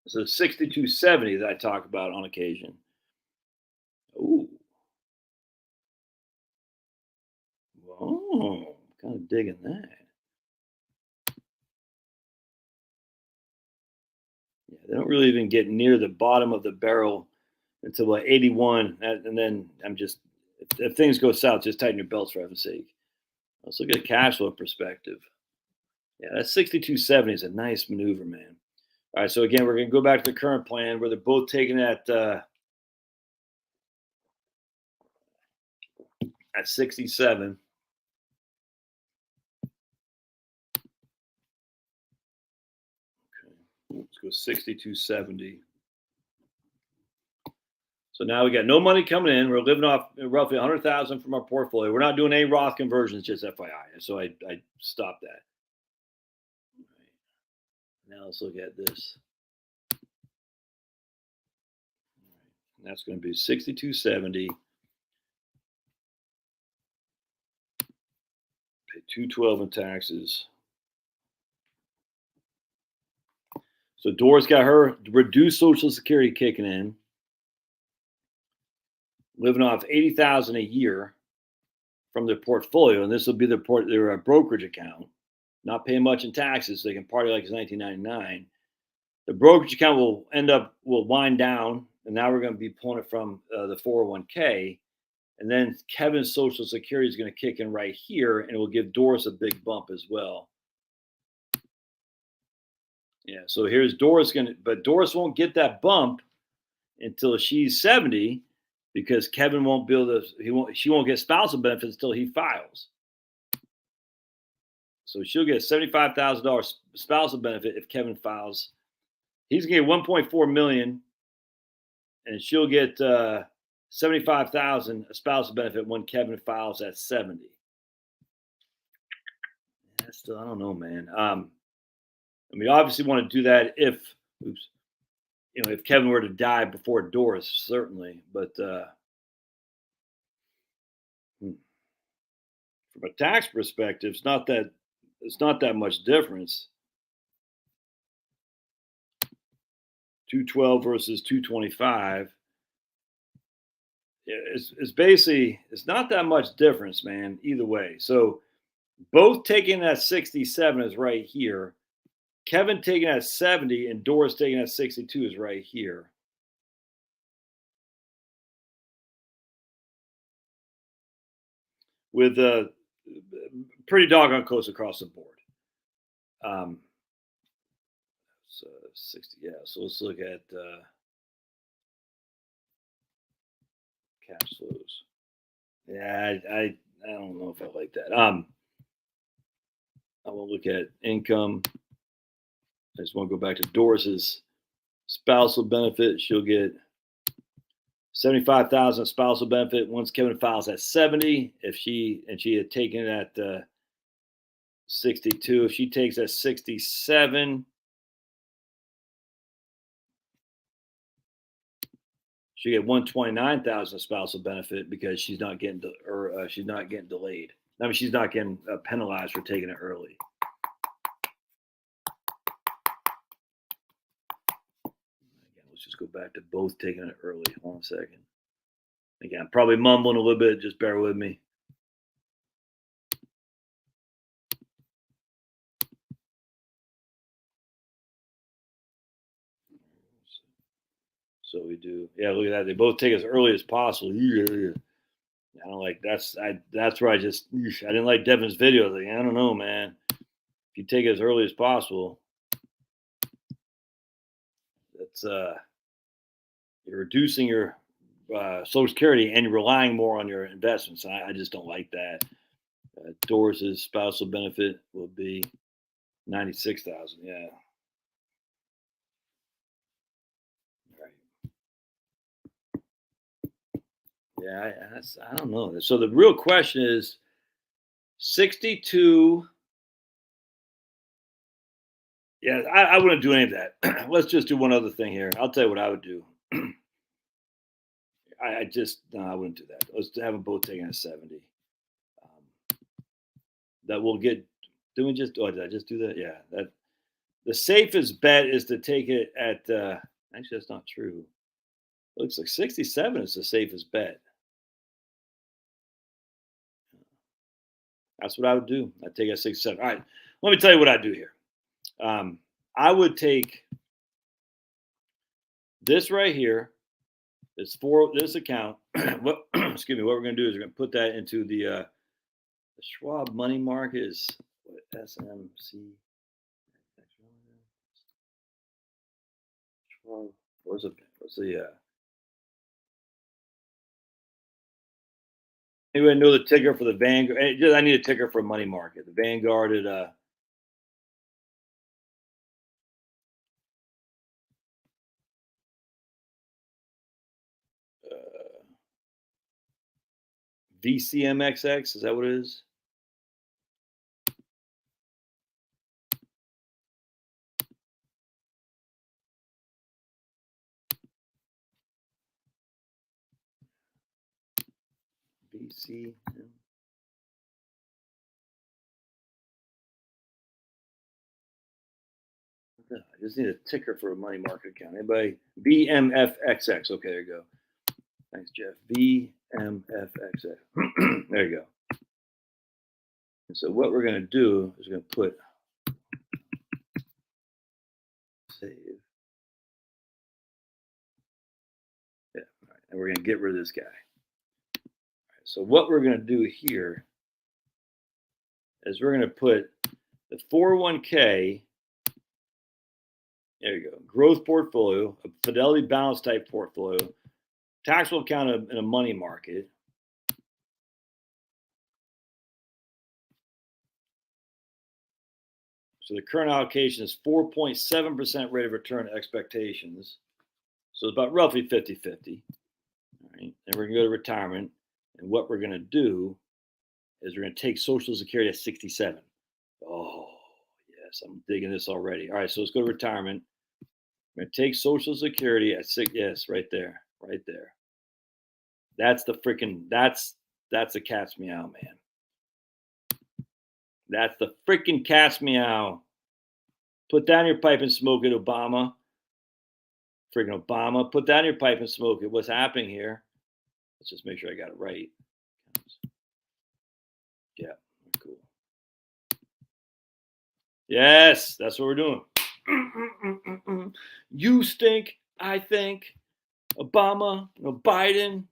So 62.70 that I talk about on occasion. Ooh. Oh, kind of digging that. Yeah, they don't really even get near the bottom of the barrel until like 81. And then I'm just, if things go south, just tighten your belts for heaven's sake. Let's look at a cash flow perspective. Yeah, that 62.70 is a nice maneuver, man. All right, so again, we're going to go back to the current plan where they're both taking at 67. Okay, let's go 62.70. So now we got no money coming in. We're living off roughly 100,000 from our portfolio. We're not doing any Roth conversions, just FYI. So I stopped that. Right. Now let's look at this. And that's going to be 62.70. Pay $212 in taxes. So Doris got her reduced Social Security kicking in. Living off 80,000 a year from their portfolio, and this will be their brokerage account, not paying much in taxes, so they can party like it's 1999. The brokerage account will wind down, and now we're going to be pulling it from the 401k, and then Kevin's Social Security is going to kick in right here, and it will give Doris a big bump as well. Yeah, so here's Doris but Doris won't get that bump until she's 70. Because Kevin won't be able to, she won't get spousal benefits until he files. So she'll get $75,000 spousal benefit if Kevin files. He's gonna get 1.4 million, and she'll get 75,000 spousal benefit when Kevin files at 70. That's still, I don't know, man. I mean, obviously want to do that if Kevin were to die before Doris, certainly. But from a tax perspective, it's not that much difference. 212 versus 225. It's not that much difference, man, either way. So both taking that 67 is right here. Kevin taking that 70 and Doris taking that 62 is right here. With pretty doggone close across the board. So 60, yeah. So let's look at cash flows. Yeah, I don't know if I like that. I want to look at income. I just want to go back to Doris's spousal benefit. She'll get 75,000 spousal benefit once Kevin files at 70. If she had taken it at 62, if she takes at 67, she get 129,000 spousal benefit because she's not getting delayed. I mean, she's not getting penalized for taking it early. Just go back to both taking it early. Hold on a second. Again, I'm probably mumbling a little bit. Just bear with me. So we do. Yeah, look at that. They both take as early as possible. Yeah. I don't like that's where I didn't like Devin's video. Like, I don't know, man. If you take it as early as possible, that's you're reducing your Social Security and you're relying more on your investments. I just don't like that. Doris's spousal benefit will be 96,000. Yeah. Right. Yeah, I don't know. So the real question is 62. Yeah, I wouldn't do any of that. Let's just do one other thing here. I'll tell you what I would do. I just no, I wouldn't do that. Let's have them both taken at 70. Um, that will get. Did we just? Oh, did I just do that? Yeah. That the safest bet is to take it at. Actually, that's not true. Looks like 67 is the safest bet. That's what I would do. I'd take it at 67. All right. Let me tell you what I do here. I would take this right here. It's for this account. What? Excuse me. What we're going to do is we're going to put that into the Schwab money market is what, SMC. Schwab. What's the anybody know the ticker for the Vanguard? I need a ticker for money market. The Vanguard at VCMXX. Is that what it is? VC. I just need a ticker for a money market account. Anybody? VMFXX. Okay, there you go. Thanks, Jeff. VMFXX. There you go. And so what we're going to do is we're going to put save. Yeah. All right. And we're going to get rid of this guy. All right, so what we're going to do here is we're going to put the 401k. There you go. Growth portfolio, a Fidelity balance type portfolio, taxable account in a money market. So the current allocation is 4.7% rate of return expectations. So it's about roughly 50-50. All right. And we're going to go to retirement. And what we're going to do is we're going to take Social Security at 67. Oh, yes. I'm digging this already. All right. So let's go to retirement. We're going to take Social Security at 6. Yes, right there. Right there. That's the freaking, that's the cat's meow, man. That's the freaking cat's meow. Put down your pipe and smoke it, Obama. Freaking Obama. Put down your pipe and smoke it. What's happening here? Let's just make sure I got it right. Yeah, cool. Yes, that's what we're doing. You stink, I think. Obama, Biden,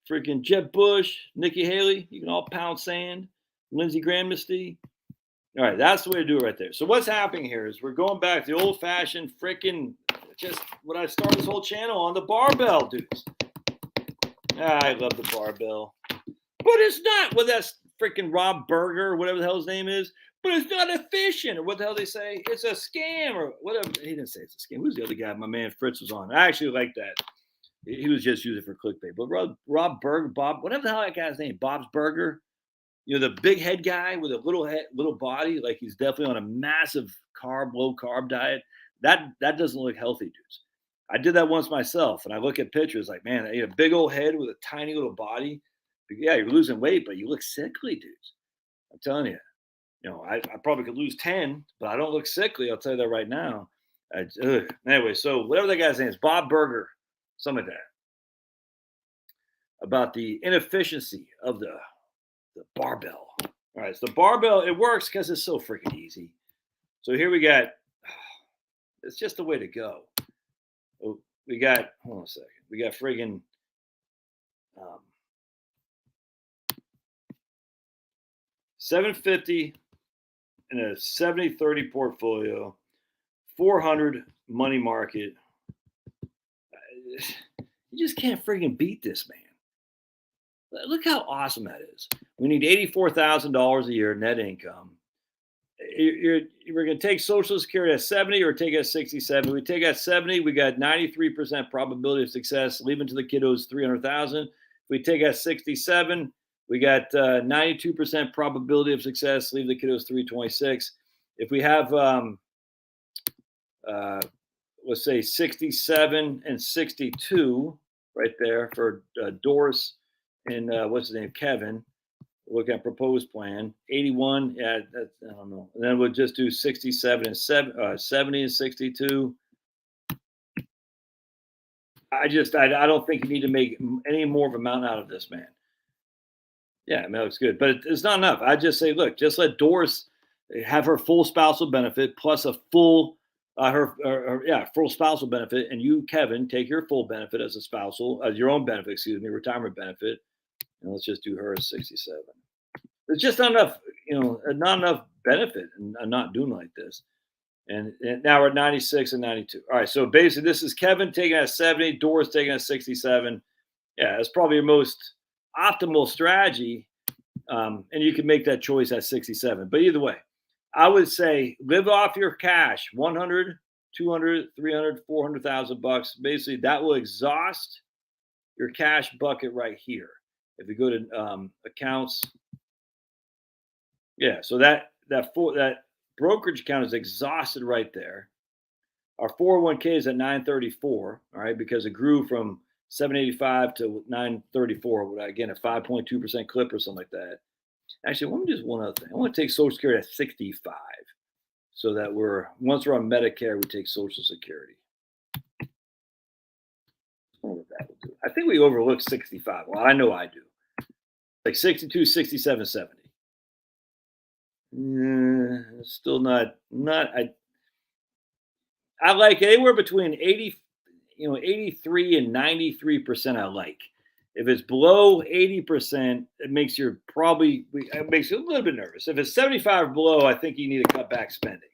freaking Jeb Bush, Nikki Haley, you can all pound sand. Lindsey Graham misty. All right, that's the way to do it right there. So what's happening here is we're going back to the old-fashioned freaking, just what I started this whole channel on, the barbell, dudes. I love the barbell. But it's not, well, that's freaking Rob Berger, whatever the hell his name is, but it's not efficient, or what the hell they say. It's a scam, or whatever. He didn't say it's a scam. Who's the other guy? My man Fritz was on. I actually like that. He was just using it for clickbait. But Rob Berger, Bob, whatever the hell that guy's name, Bob's Burger, you know, the big head guy with a little head, little body, like he's definitely on a massive low carb diet. That doesn't look healthy, dudes. I did that once myself, and I look at pictures like, man, I ate a big old head with a tiny little body. Yeah, you're losing weight, but you look sickly, dudes. I'm telling you. You know, I probably could lose 10, but I don't look sickly. I'll tell you that right now. Anyway, so whatever that guy's name is, Bob Burger, something like that, about the inefficiency of the barbell. All right, so the barbell, it works because it's so freaking easy. So here we got, it's just the way to go. Oh, we got, hold on a second. We got friggin' 750 in a 70-30 portfolio, 400 money market. You just can't freaking beat this, man. Look how awesome that is. We need $84,000 a year net income. we're going to take Social Security at 70 or take it at 67. We take it at 70, we got 93% probability of success, leaving to the kiddos 300,000. If we take it at 67, we got 92% probability of success, leave the kiddos 326. If we have, let's say 67 and 62 right there for Doris and what's his name, Kevin. Look at proposed plan. 81, yeah, that's, I don't know. And then we'll just do 67 and 70 and 62. I don't think you need to make any more of a mountain out of this, man. Yeah, I mean, that looks good, but it's not enough. I just say, look, just let Doris have her full spousal benefit plus a full full spousal benefit, and you, Kevin, take your full benefit as a spousal, as your own benefit, retirement benefit, and let's just do her as 67. There's just not enough, not enough benefit in not doing like this. And now we're at 96 and 92. All right, so basically this is Kevin taking at 70, Doris taking at 67. Yeah, that's probably your most optimal strategy, and you can make that choice at 67. But either way, I would say live off your cash, 100, 200, 300, 400,000 bucks. Basically, that will exhaust your cash bucket right here. If you go to accounts, yeah, so that brokerage account is exhausted right there. Our 401k is at 934, all right, because it grew from 785 to 934, again, a 5.2% clip or something like that. Actually, let me just one other thing. I want to take Social Security at 65 so that once we're on Medicare, we take Social Security. I think we overlook 65. Well, I know I do. Like 62, 67, 70. Still not. I like anywhere between 83 and 93%. I like. If it's below 80%, it makes you a little bit nervous. If it's 75 or below, I think you need to cut back spending.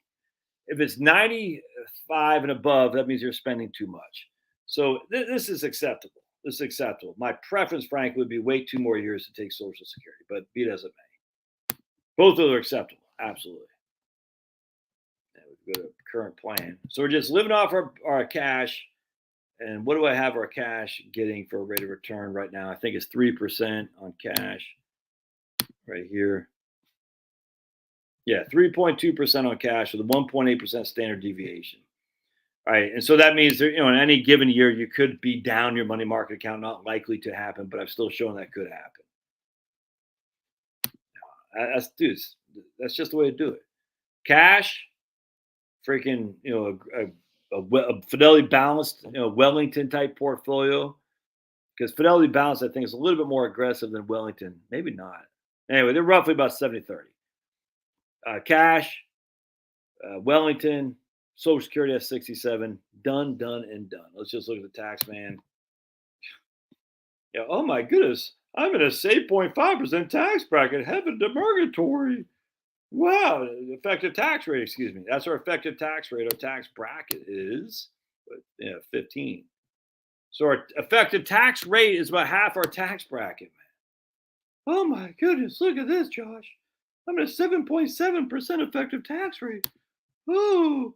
If it's 95 and above, that means you're spending too much. So this is acceptable. This is acceptable. My preference, frankly, would be wait 2 more years to take Social Security, but be it as it may. Both of those are acceptable. Absolutely. And we go to current plan. So we're just living off our cash. And what do I have our cash getting for a rate of return right now? I think it's 3% on cash right here. Yeah, 3.2% on cash with a 1.8% standard deviation. All right, and so that means that, in any given year, you could be down your money market account. Not likely to happen, but I'm still showing that could happen. That's just the way to do it. Cash, freaking, a Fidelity Balanced, Wellington type portfolio, because Fidelity Balanced, I think, is a little bit more aggressive than Wellington. Maybe not. Anyway, they're roughly about 70-30. Cash, Wellington, Social Security at 67. Done, and done. Let's just look at the tax man. Yeah. Oh my goodness, I'm in a 8.5% tax bracket. Heaven to purgatory. Wow, effective tax rate, excuse me. That's our effective tax rate. Our tax bracket is 15. So our effective tax rate is about half our tax bracket, man. Oh my goodness, look at this, Josh. I'm at a 7.7% effective tax rate. Oh,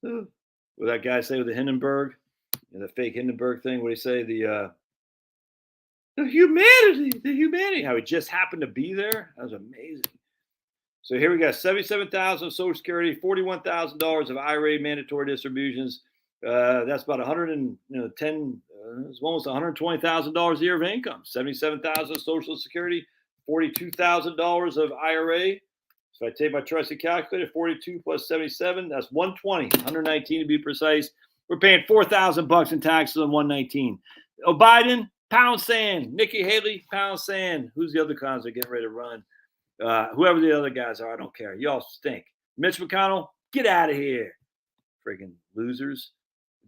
what that guy say with the Hindenburg, the fake Hindenburg thing? What did he say? The humanity, how he just happened to be there. That was amazing. So here we got 77,000 Social Security, $41,000 of IRA mandatory distributions. That's about 110. It's almost $120,000 a year of income. 77,000 Social Security, $42,000 of IRA. So I take my trusty calculator, 42 plus 77. That's 120, 119 to be precise. We're paying $4,000 in taxes on 119. Oh, Biden, pound sand. Nikki Haley, pound sand. Who's the other cons that are getting ready to run? Whoever the other guys are, I don't care. Y'all stink. Mitch McConnell, get out of here. Friggin' losers.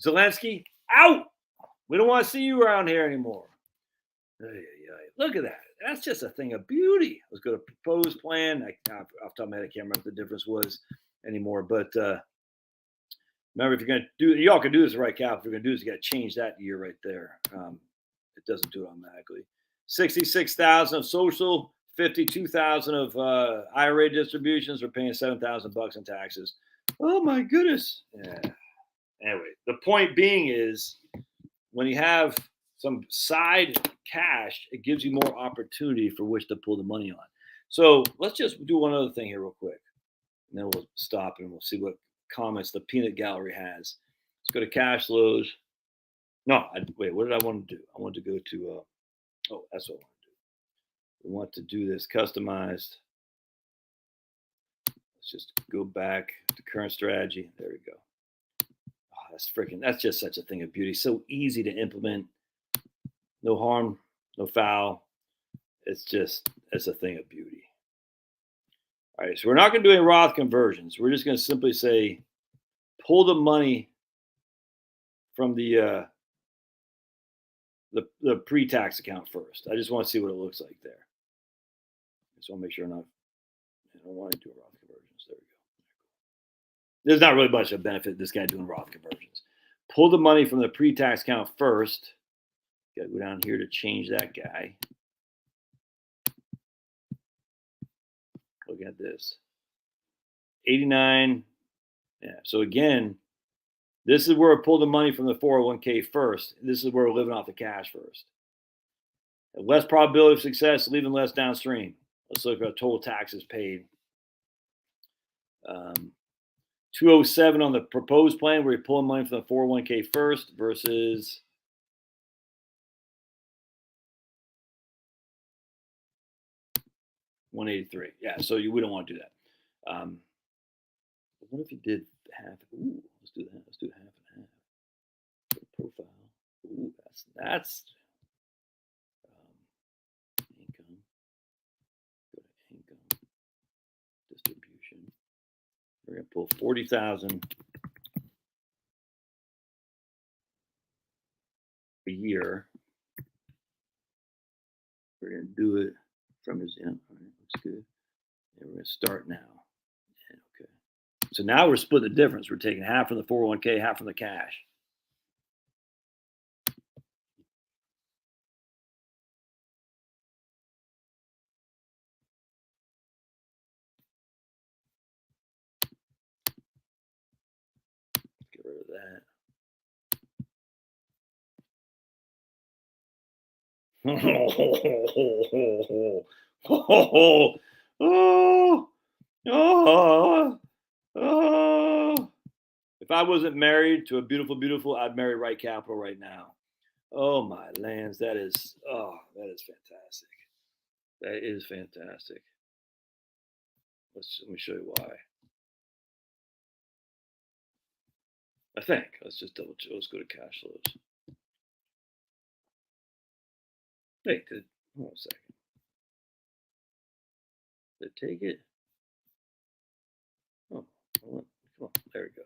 Zelensky, out. We don't want to see you around here anymore. Look at that. That's just a thing of beauty. Let's go to proposed plan. Off the top of my head, I can't remember what the difference was anymore. But remember, if you're going to do it, y'all can do this right, Cap. If you're going to do this, you got to change that year right there. It doesn't do it automatically. 66,000 of social, 52,000 of IRA distributions. We're paying $7,000 in taxes. Oh my goodness. Yeah. Anyway, the point being is when you have some side cash, it gives you more opportunity for which to pull the money on. So let's just do one other thing here real quick. And then we'll stop and we'll see what comments the peanut gallery has. Let's go to cash flows. No, wait, what did I want to do? I want to go to, that's what I want to do. We want to do this customized. Let's just go back to current strategy. There we go. Oh, that's just such a thing of beauty. So easy to implement. No harm, no foul. It's a thing of beauty. All right, so we're not going to do any Roth conversions. We're just going to simply say, pull the money from the pre-tax account first. I just want to see what it looks like there. I just want to make sure I don't want to do Roth conversions. There we go. There's not really much of a benefit this guy doing Roth conversions. Pull the money from the pre-tax account first. Got to go down here to change that guy. Look at this. 89. Yeah. So again, this is where we pull the money from the 401k first. This is where we're living off the cash first. Less probability of success, leaving less downstream. Let's look at total taxes paid. 207 on the proposed plan where you're pulling money from the 401k first versus 183. Yeah, so we don't want to do that. What if you did half? Ooh, let's do that. Let's do half and half. Profile. Ooh, that's income. Go to income distribution. We're gonna pull 40,000 a year. We're gonna do it from his end. All right, looks good. And we're gonna start now. Okay. So now we're splitting the difference. We're taking half from the 401k, half from the cash. Get rid of that. If I wasn't married to a beautiful, I'd marry Right Capital right now. Oh my lands, that is fantastic. That is fantastic. Let me show you why. I think. Let's just double check. Let's go to cash flows. Wait, hold on a second. Did it take it? Oh, come on. There we go.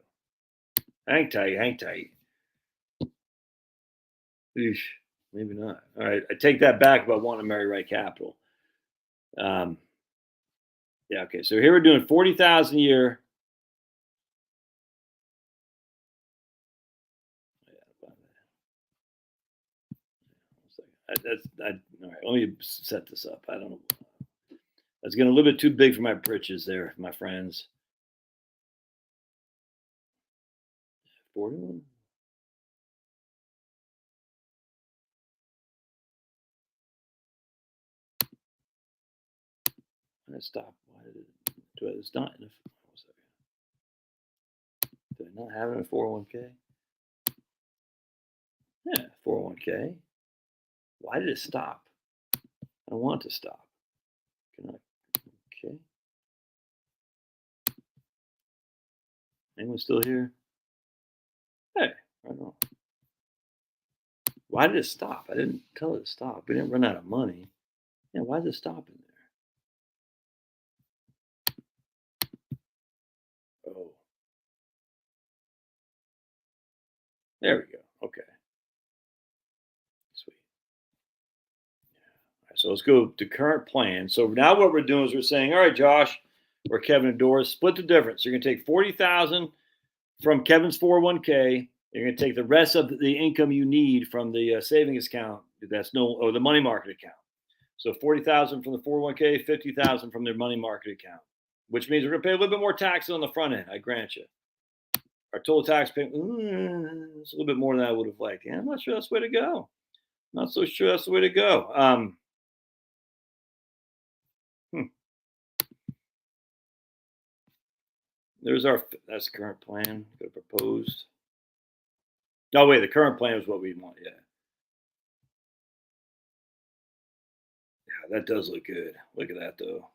Hang tight. Eesh, maybe not. All right, I take that back about wanting to marry Right Capital. Yeah, okay. So here we're doing 40,000 a year. All right, let me set this up. I don't know. That's getting a little bit too big for my britches there, my friends. 41. Why did it stop? Why did it? It's not enough. Did I not have it in a 401k? Yeah, 401k. Why did it stop? I want it to stop. Can I? Okay. Anyone still here? Hey, right on. Why did it stop? I didn't tell it to stop. We didn't run out of money. Yeah, why did it stop in there? Oh. There we go. Okay. Sweet. Yeah. All right, so let's go to current plan. So now what we're doing is we're saying, all right, Josh, or Kevin and Doris, split the difference. You're going to take 40,000 from Kevin's 401k. You're going to take the rest of the income you need from the savings account. Or the money market account. So 40,000 from the 401k, 50,000 from their money market account, which means we're going to pay a little bit more taxes on the front end. I grant you. Our total tax payment, it's a little bit more than I would have liked. Yeah, I'm not sure that's the way to go. Not so sure that's the way to go. There's that's the current plan. Go to proposed. No, wait, the current plan is what we want. Yeah. Yeah, that does look good. Look at that, though.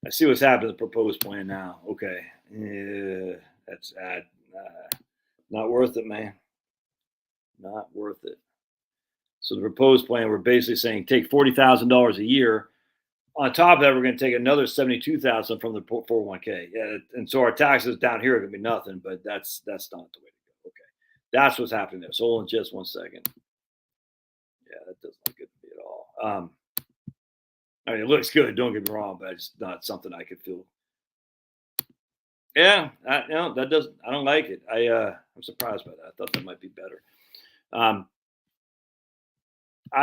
I see what's happened to the proposed plan now. Okay. Yeah, that's not worth it, man. Not worth it. So the proposed plan, we're basically saying take $40,000 a year. On top of that, we're going to take another 72,000 from the 401k. Yeah, and so our taxes down here are going to be nothing. But that's not the way to go. Okay, that's what's happening there. So hold on just 1 second. Yeah, that doesn't look good to me at all. I mean, it looks good. Don't get me wrong, but it's not something I could feel. Yeah, that doesn't. I don't like it. I'm surprised by that. I thought that might be better. I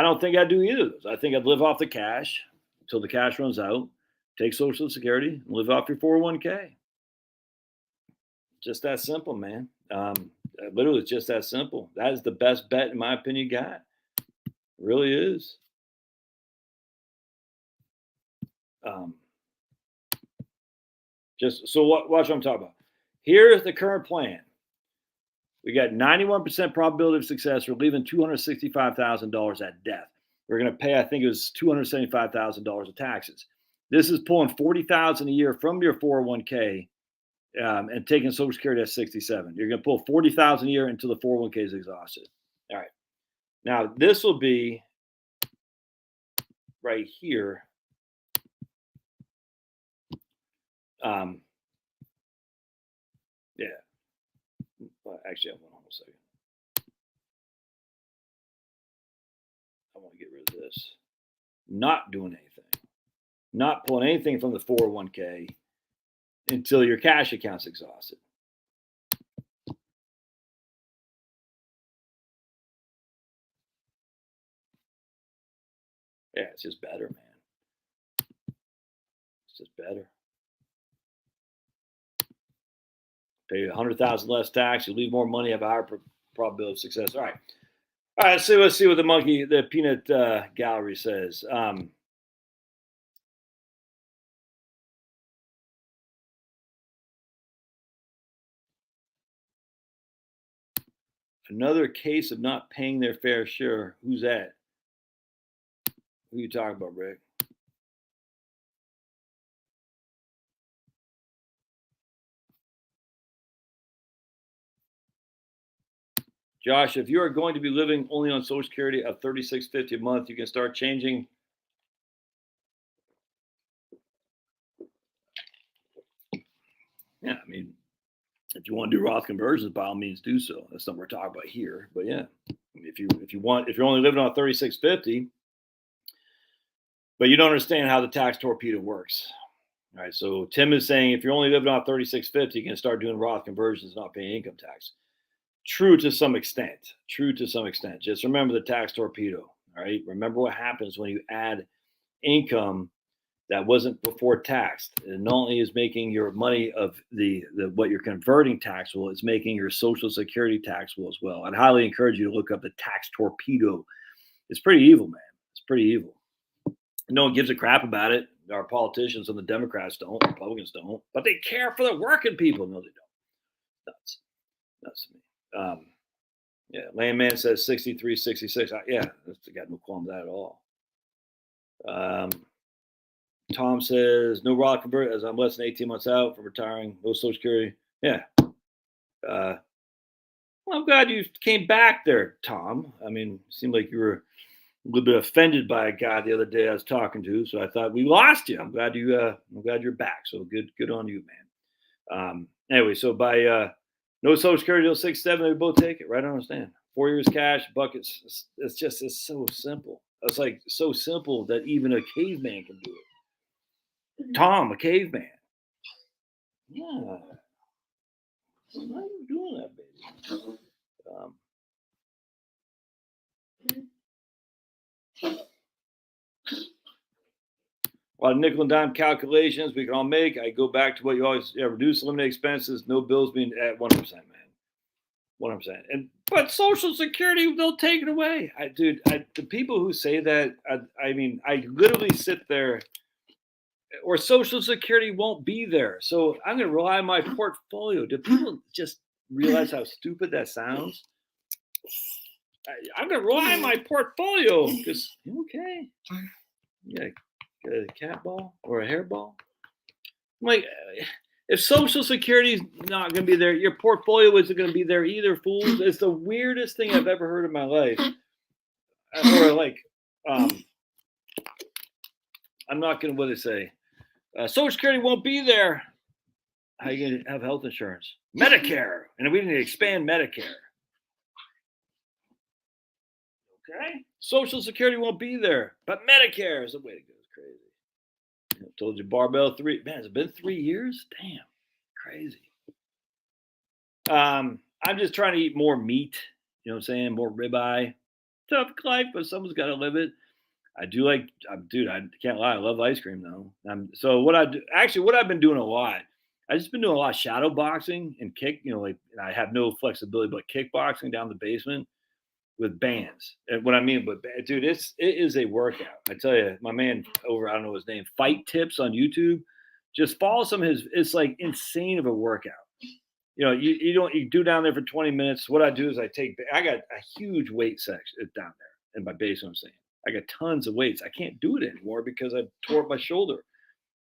don't think I'd do either of those. I think I'd live off the cash until the cash runs out. Take Social Security and live off your 401k. Just that simple, man. Literally, it's just that simple. That is the best bet, in my opinion, you got. It really is. Just so watch what I'm talking about. Here's the current plan. We got 91% probability of success. We're leaving $265,000 at death. We're going to pay, I think it was $275,000 of taxes. This is pulling $40,000 a year from your 401k and taking Social Security at 67. You're going to pull $40,000 a year until the 401k is exhausted. All right. Now this will be right here. Yeah. Well, actually, hold on a second. I want to get rid of this. Not doing anything. Not pulling anything from the 401k until your cash account's exhausted. Yeah, it's just better, man. It's just better. Pay 100,000 less tax, you leave more money, have a higher probability of success. All right. All right, so let's see what the peanut gallery says. Another case of not paying their fair share. Who's that? Who are you talking about, Rick? Josh, if you are going to be living only on Social Security of $36.50 a month, you can start changing. Yeah, I mean, if you want to do Roth conversions, by all means do so. That's not what we're talking about here. But yeah, if you're only living on $36.50, but you don't understand how the tax torpedo works. All right, so Tim is saying if you're only living on $36.50, you can start doing Roth conversions, not paying income tax. True to some extent. True to some extent. Just remember the tax torpedo. All right. Remember what happens when you add income that wasn't before taxed. It not only is making your money of the what you're converting taxable, it's making your Social Security taxable as well. I'd highly encourage you to look up the tax torpedo. It's pretty evil, man. It's pretty evil. No one gives a crap about it. Our politicians and the Democrats don't, Republicans don't, but they care for the working people. No, they don't. Nuts to me. Yeah, Landman says 63, 66. Yeah, I got no qualm with that at all. Tom says no Roth convert as I'm less than 18 months out from retiring. No Social Security. Yeah. Well, I'm glad you came back there, Tom. I mean, it seemed like you were a little bit offended by a guy the other day I was talking to, so I thought we lost you. I'm glad you're back. So good on you, man. Anyway, so by no Social Security till 67, they both take it. Right? I understand. 4 years cash, buckets. It's so simple. It's like so simple that even a caveman can do it. Tom, a caveman. Yeah. Why are you doing that, baby? A lot of nickel and dime calculations we can all make. I go back to what you always reduce, eliminate expenses, no bills being at 100%, man. 100%. But Social Security, they'll take it away. The people who say that, I mean, I literally sit there, or Social Security won't be there. So I'm going to rely on my portfolio. Do people just realize how stupid that sounds? I'm going to rely on my portfolio because, okay, yeah, a cat ball or a hairball. Like, if Social Security is not going to be there, your portfolio isn't going to be there either, fools. It's the weirdest thing I've ever heard in my life. Or like, I'm not going to, what they say? Social Security won't be there. How are you going to have health insurance? Medicare. And we need to expand Medicare. Okay? Social Security won't be there. But Medicare is the way to go. It's crazy. I told you barbell 3. Man, has it been 3 years? Damn. Crazy. I'm just trying to eat more meat. You know what I'm saying? More ribeye. Tough life, but someone's got to live it. I do like, dude, I can't lie. I love ice cream though. So what I've been doing a lot, I just been doing a lot of shadow boxing and kick, like I have no flexibility, but kickboxing down the basement with bands. And what I mean, but dude, it is a workout. I tell you, my man over, I don't know his name, Fight Tips on YouTube, just follow some of his, it's like insane of a workout. You do down there for 20 minutes. What I do is I got a huge weight section down there in my basement. I'm saying, I got tons of weights. I can't do it anymore because I tore up my shoulder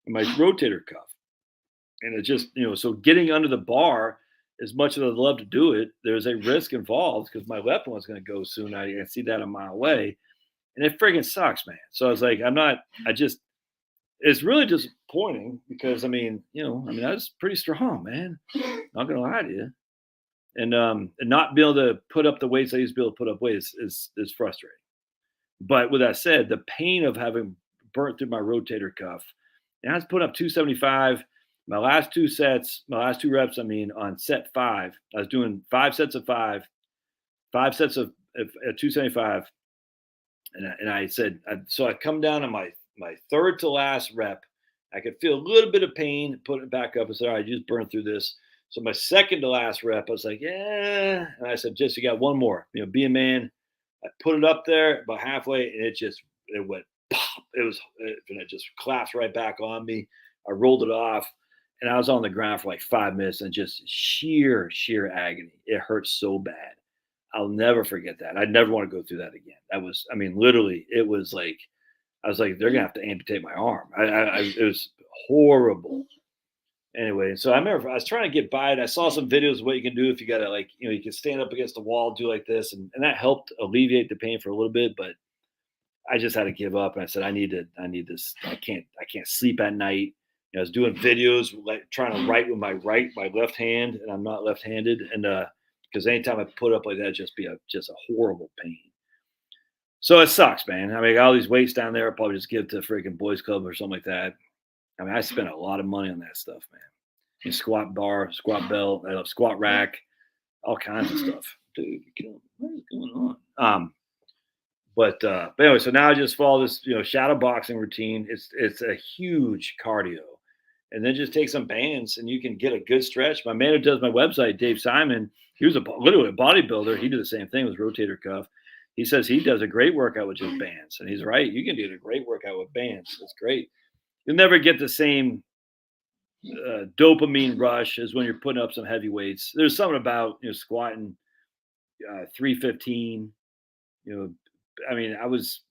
and my rotator cuff. And it just, so getting under the bar, as much as I'd love to do it, there's a risk involved because my left one's going to go soon. I can see that a mile away. And it friggin' sucks, man. So I was like, it's really disappointing because, I was pretty strong, man. Not going to lie to you. And not be able to put up the weights I used to be able to put up weights is frustrating. But with that said, the pain of having burnt through my rotator cuff, and I was putting up 275. My last two reps, on set 5, I was doing 5 sets of 5 sets of 275. And I said, so I come down to my third to last rep. I could feel a little bit of pain, put it back up. I said, all right, I just burned through this. So my second to last rep, I was like, yeah. And I said, just, you got one more, be a man. I put it up there about halfway, and it went pop. And it just collapsed right back on me. I rolled it off, and I was on the ground for like 5 minutes and just sheer agony. It hurt so bad. I'll never forget that. I'd never want to go through that again. That was, literally, it was like, I was like, they're gonna have to amputate my arm. It was horrible. Anyway, so I remember I was trying to get by it. I saw some videos of what you can do if you got to, like, you can stand up against the wall, do like this, and that helped alleviate the pain for a little bit. But I just had to give up, and I said, I need this. I can't sleep at night. I was doing videos like trying to write with my left hand, and I'm not left-handed, and because anytime I put up like that, just a horrible pain. So it sucks, man. I got all these weights down there. I'll probably just give to a freaking boys club or something like that. I spent a lot of money on that stuff, man. Squat bar, squat belt, squat rack, all kinds of stuff. Dude, what is going on? But anyway, so now I just follow this, shadow boxing routine. It's a huge cardio. And then just take some bands and you can get a good stretch. My man who does my website, Dave Simon, he was literally a bodybuilder. He did the same thing with rotator cuff. He says he does a great workout with just bands. And he's right. You can do a great workout with bands. It's great. You'll never get the same dopamine rush as when you're putting up some heavy weights. There's something about squatting 315. I was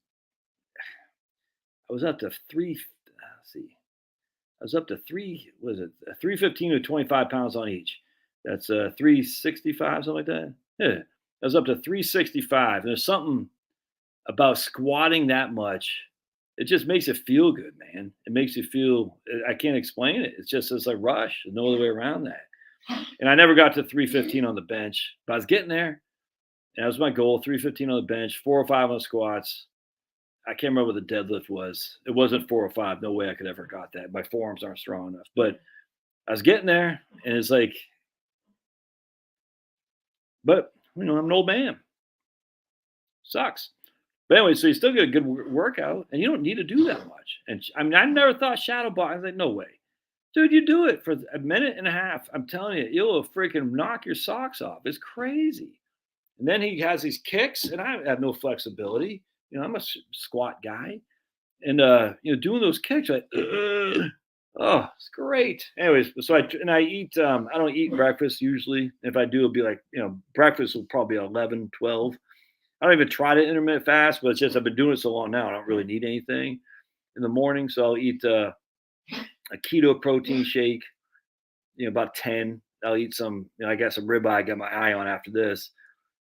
up to three. Let's see, I was up to 315 to 25 pounds on each. That's 365, something like that. Yeah, I was up to 365. There's something about squatting that much. It just makes it feel good, man. It makes you feel, I can't explain it. It's just, it's a rush. There's no other way around that. And I never got to 315 on the bench, but I was getting there. And that was my goal, 315 on the bench, 405 on squats. I can't remember what the deadlift was. It wasn't 405. No way I could ever got that. My forearms aren't strong enough. But I was getting there, and it's like, but, I'm an old man. Sucks. But anyway, so you still get a good workout, and you don't need to do that much. And I mean, I never thought shadow boxing. I was like, no way, dude. You do it for a minute and a half. I'm telling you, it'll freaking knock your socks off. It's crazy. And then he has these kicks, and I have no flexibility. You know, I'm a squat guy, and doing those kicks, like, oh, it's great. Anyways, so I eat. I don't eat breakfast usually. If I do, it'll be like breakfast will probably be 11, 12. I don't even try to intermittent fast, but it's just I've been doing it so long now. I don't really need anything in the morning, so I'll eat a keto protein shake. About 10. I'll eat some. I got some ribeye. I got my eye on after this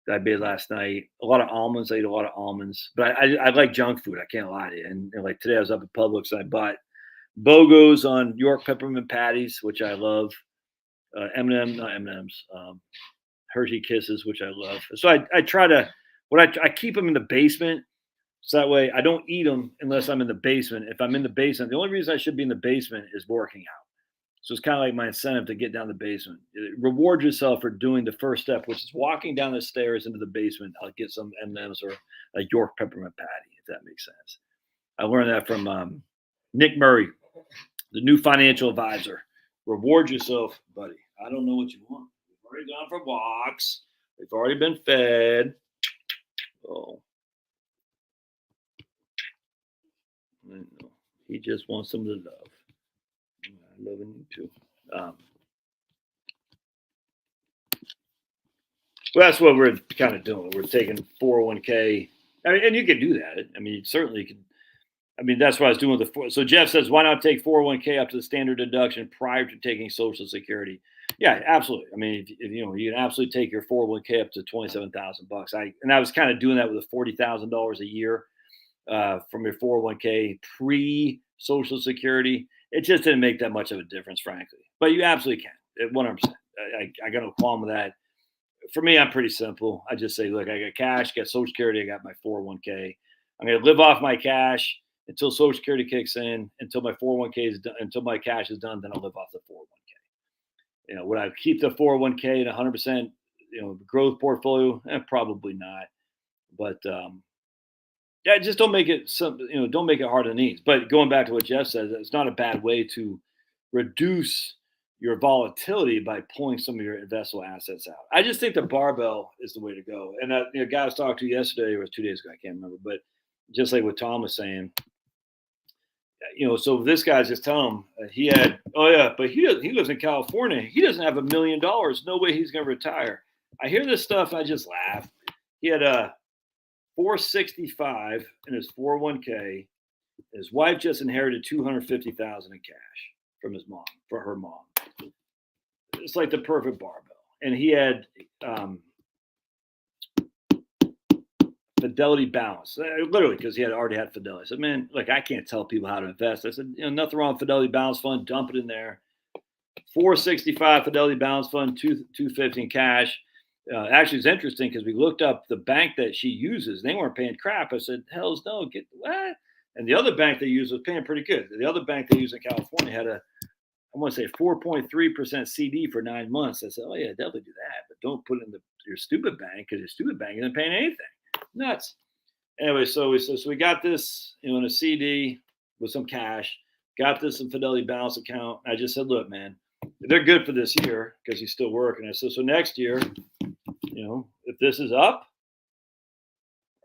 that I made last night. A lot of almonds. I eat a lot of almonds, but I like junk food. I can't lie to you. And like today, I was up at Publix. And I bought BOGOs on York peppermint patties, which I love. M&M, not M&Ms. Hershey Kisses, which I love. So I try to. I keep them in the basement, so that way I don't eat them unless I'm in the basement. If I'm in the basement, the only reason I should be in the basement is working out. So it's kind of like my incentive to get down the basement. Reward yourself for doing the first step, which is walking down the stairs into the basement. I'll get some M&Ms or a York peppermint patty, if that makes sense. I learned that from Nick Murray, the new financial advisor. Reward yourself, buddy. I don't know what you want. We've already gone for walks. We've already been fed. Oh, he just wants some of the love. I'm loving you too. Well, that's what we're kind of doing. We're taking 401k. And you can do that. I mean, you certainly can. I mean, that's what I was doing with the. So Jeff says, why not take 401k up to the standard deduction prior to taking Social Security? Yeah, absolutely. I mean, if you can absolutely take your 401k up to $27,000. I was kind of doing that with $40,000 a year from your 401k pre Social Security. It just didn't make that much of a difference, frankly. But you absolutely can, 100%. I got no qualm with that. For me, I'm pretty simple. I just say, look, I got cash, got Social Security, I got my 401k. I'm going to live off my cash until Social Security kicks in, until my 401k is done, until my cash is done. Then I'll live off the 401k. Would I keep the 401k at 100%? Growth portfolio? Probably not. But yeah, just don't make it don't make it hard on the knees. But going back to what Jeff says, it's not a bad way to reduce your volatility by pulling some of your investable assets out. I just think the barbell is the way to go. And a guy I was talking to yesterday, or it was 2 days ago, I can't remember, but just like what Tom was saying, so this guy's just telling him he had, but he lives in California. He doesn't have $1 million. No way he's going to retire. I hear this stuff, I just laugh. He had a 465 in his 401k. His wife just inherited $250,000 in cash from his mom, for her mom. It's like the perfect barbell. And he had Fidelity Balance, literally, because he had already had Fidelity. I said, man, look, I can't tell people how to invest. I said, nothing wrong with Fidelity Balance Fund. Dump it in there. 465 Fidelity Balance Fund, 250 in cash. Actually, it's interesting because we looked up the bank that she uses. They weren't paying crap. I said, hell's no, get what? And the other bank they used was paying pretty good. The other bank they used in California had I want to say 4.3% CD for 9 months. I said, oh yeah, definitely do that, but don't put it in your stupid bank because your stupid bank isn't paying anything. Nuts. Anyway, so we got this in a CD with some cash. Got this in Fidelity Balance account. I just said, look, man, they're good for this year because he's still working. I said, so next year, if this is up,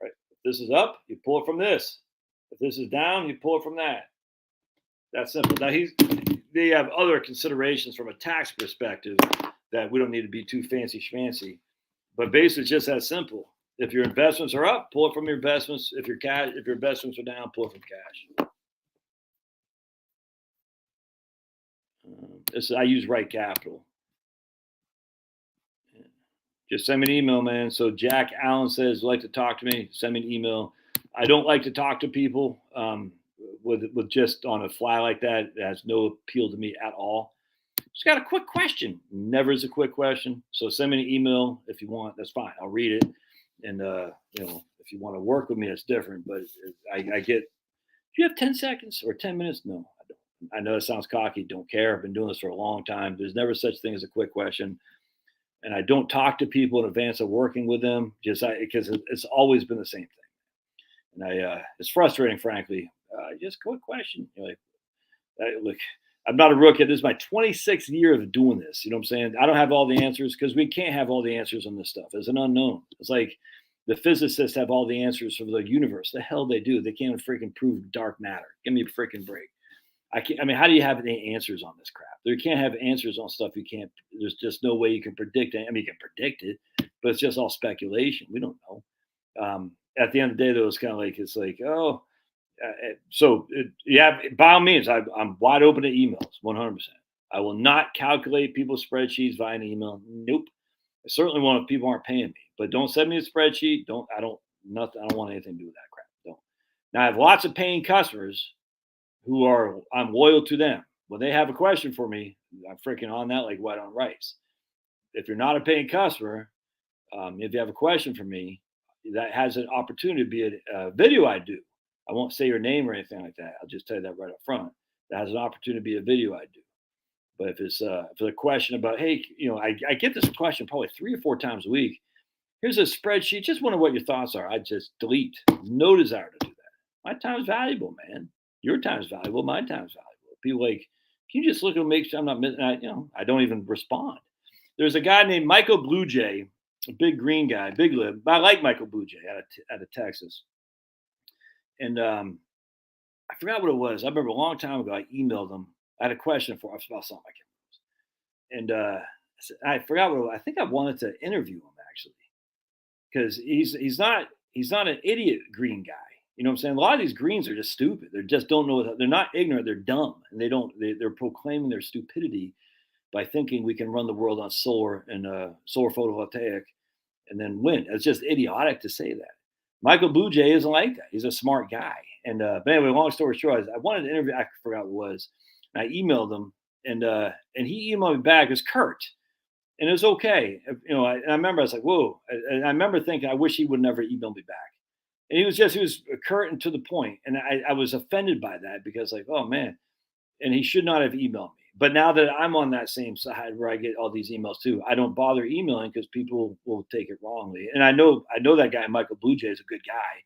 right? If this is up, you pull it from this. If this is down, you pull it from that. That's simple. Now they have other considerations from a tax perspective that we don't need to be too fancy schmancy. But basically, it's just that simple. If your investments are up, pull it from your investments. If your investments are down, pull it from cash. I use Right Capital. Just send me an email, man. So Jack Allen says, like to talk to me, send me an email. I don't like to talk to people with just on a fly like that. It has no appeal to me at all. Just got a quick question. Never is a quick question. So send me an email if you want. That's fine. I'll read it. And, if you want to work with me, that's different. But I get, do you have 10 seconds or 10 minutes? No, I don't. I know it sounds cocky. Don't care. I've been doing this for a long time. There's never such thing as a quick question. And I don't talk to people in advance of working with them because it's always been the same thing. And it's frustrating, frankly. Just quick question. Look, I'm not a rookie. This is my 26th year of doing this. You know what I'm saying? I don't have all the answers because we can't have all the answers on this stuff. It's an unknown. It's like the physicists have all the answers for the universe. The hell they do. They can't even freaking prove dark matter. Give me a freaking break. I mean, how do you have any answers on this crap? You can't have answers on stuff you can't. There's just no way you can predict it. I mean, you can predict it, but it's just all speculation. We don't know. At the end of the day, though, it's like, oh, yeah, by all means, I'm wide open to emails, 100%. I will not calculate people's spreadsheets via an email. Nope. I certainly want if people aren't paying me, but don't send me a spreadsheet. I don't want anything to do with that crap. Don't. Now I have lots of paying customers I'm loyal to them. When they have a question for me, I'm freaking on that like white on rice. If you're not a paying customer, if you have a question for me, that has an opportunity to be a video I do. I won't say your name or anything like that. I'll just tell you that right up front. That has an opportunity to be a video I do. But if it's a question about, hey, I get this question probably 3 or 4 times a week. Here's a spreadsheet. Just wonder what your thoughts are. I just delete. No desire to do that. My time's valuable, man. Your time's valuable. My time's valuable. People like, can you just look and make sure I'm not missing? I don't even respond. There's a guy named Michael Blue Jay, a big green guy, big lib. I like Michael Blue Jay out of Texas. And I forgot what it was. I remember a long time ago, I emailed him. I had a question for him about something I can't remember. And I forgot what it was. I think I wanted to interview him actually, because he's not an idiot green guy. You know what I'm saying? A lot of these greens are just stupid. They just don't know. They're not ignorant. They're dumb, and they're proclaiming their stupidity by thinking we can run the world on solar and solar photovoltaic and then win. It's just idiotic to say that. Michael Blue Jay isn't like that. He's a smart guy. And but anyway, long story short, I wanted to interview. I forgot what it was. And I emailed him, and he emailed me back as Kurt, and it was okay. And I remember I was like, whoa. And I remember thinking, I wish he would never email me back. And he was curt and to the point, and I was offended by that because like, oh man, and he should not have emailed me. But now that I'm on that same side where I get all these emails too, I don't bother emailing because people will take it wrongly. And I know that guy, Michael Blue Jay, is a good guy.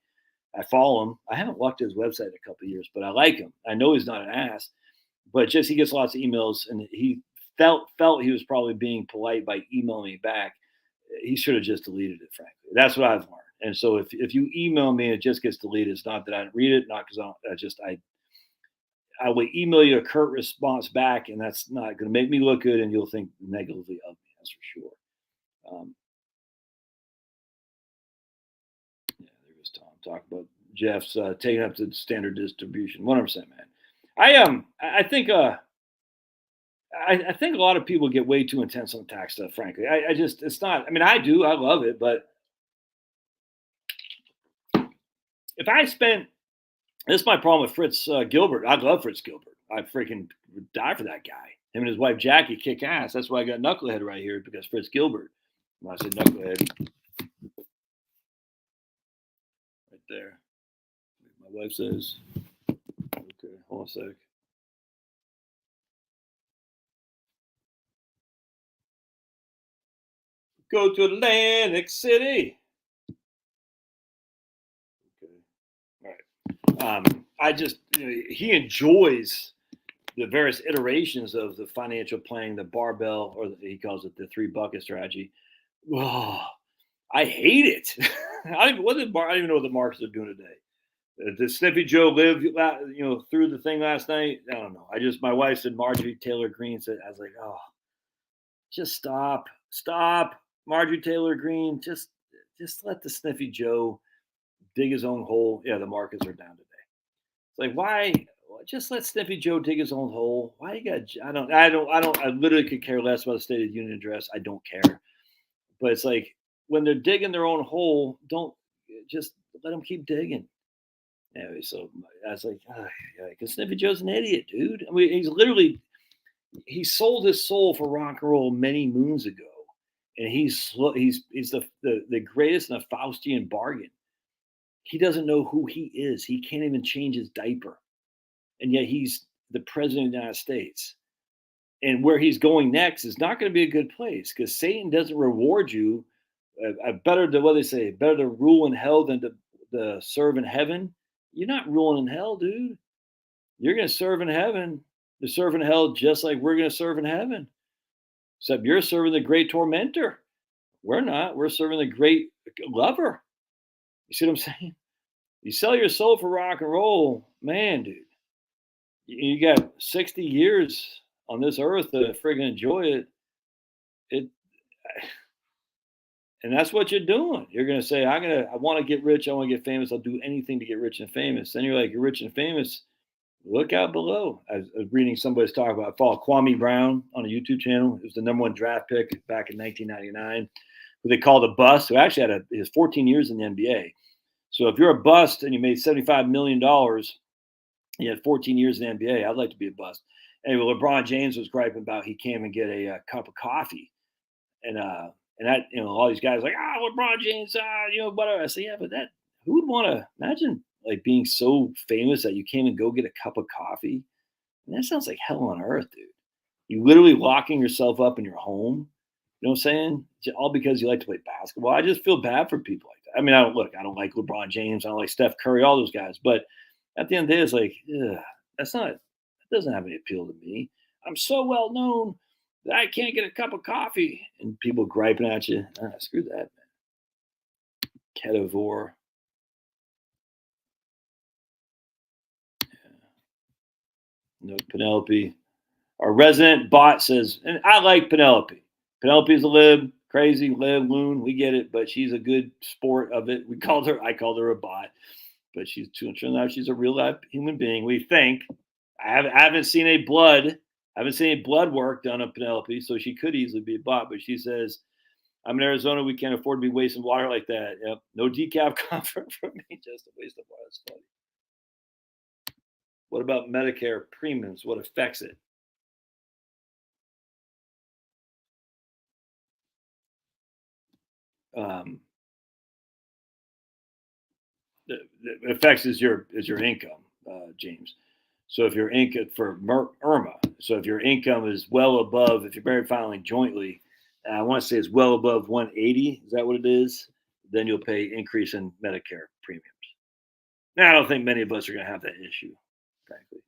I follow him. I haven't looked at his website in a couple of years, but I like him. I know he's not an ass, but just he gets lots of emails, and he felt he was probably being polite by emailing me back. He should have just deleted it, frankly. That's what I've learned. And so if you email me and it just gets deleted, it's not that I didn't read it, not because I will email you a curt response back, and that's not going to make me look good, and you'll think negatively of me. That's for sure. Yeah, there goes Tom. Talk about Jeff's taking up to the standard distribution. 100%, man. I think I think a lot of people get way too intense on tax stuff. Frankly, it's not. I mean, I do. I love it, but if I spent, this is my problem with Fritz Gilbert. I love Fritz Gilbert. I freaking would die for that guy. Him and his wife Jackie kick ass. That's why I got Knucklehead right here, because Fritz Gilbert. When I said Knucklehead, right there. My wife says, okay, hold on a sec. Go to Atlantic City. I just, he enjoys the various iterations of the financial planning, the barbell, or he calls it the 3 bucket strategy. Oh, I hate it. I don't even know what the markets are doing today. Did Sniffy Joe live, through the thing last night? I don't know. My wife said Marjorie Taylor Greene said, I was like, oh, just stop, Marjorie Taylor Greene, just let the Sniffy Joe dig his own hole. Yeah, the markets are down today. It's like, why? Just let Sniffy Joe dig his own hole. Why you got? I literally could care less about the State of the Union address. I don't care. But it's like, when they're digging their own hole, don't just let them keep digging. Anyway, so I was like, because Sniffy Joe's an idiot, dude. I mean, he sold his soul for rock and roll many moons ago, and he's the greatest in a Faustian bargain. He doesn't know who he is. He can't even change his diaper. And yet he's the president of the United States. And where he's going next is not going to be a good place, because Satan doesn't reward you. Better to rule in hell than to the serve in heaven, you're not ruling in hell, dude. You're going to serve in heaven. To serve in hell just like we're going to serve in heaven. Except you're serving the great tormentor. We're not. We're serving the great lover. You see what I'm saying? You sell your soul for rock and roll, man, dude. You got 60 years on this earth to friggin' enjoy it. And that's what you're doing. You're gonna say, I want to get rich, I want to get famous, I'll do anything to get rich and famous. Then you're like, you're rich and famous. Look out below. I was reading somebody's talk about, I follow Kwame Brown on a YouTube channel. It was the #1 draft pick back in 1999, who they called a bust, who actually had his 14 years in the NBA. So if you're a bust and you made $75 million, you had 14 years in the NBA, I'd like to be a bust. Anyway, LeBron James was griping about he came and get a cup of coffee. And that, all these guys like, LeBron James, whatever. I say, yeah, but who would want to imagine like being so famous that you came and go get a cup of coffee? And that sounds like hell on earth, dude. You literally locking yourself up in your home. You know what I'm saying? All because you like to play basketball. I just feel bad for people like that. I mean, I don't like LeBron James. I don't like Steph Curry, all those guys. But at the end of the day, it's like, that doesn't have any appeal to me. I'm so well known that I can't get a cup of coffee. And people griping at you. Screw that, man. Ketovore. No, Penelope. Our resident bot says, and I like Penelope. Penelope's a lib, crazy, lib, loon. We get it, but she's a good sport of it. I called her a bot, but she's a real life human being. We think. I haven't seen any blood work done on Penelope, so she could easily be a bot. But she says, I'm in Arizona. We can't afford to be wasting water like that. Yep. No decaf comfort for me. Just a waste of water. That's funny. What about Medicare premiums? What affects it? The affects is your income, James. So if your income for IRMA, so if your income is well above, if you're married filing jointly, I want to say it's well above 180. Is that what it is? Then you'll pay increase in Medicare premiums. Now, I don't think many of us are going to have that issue, frankly.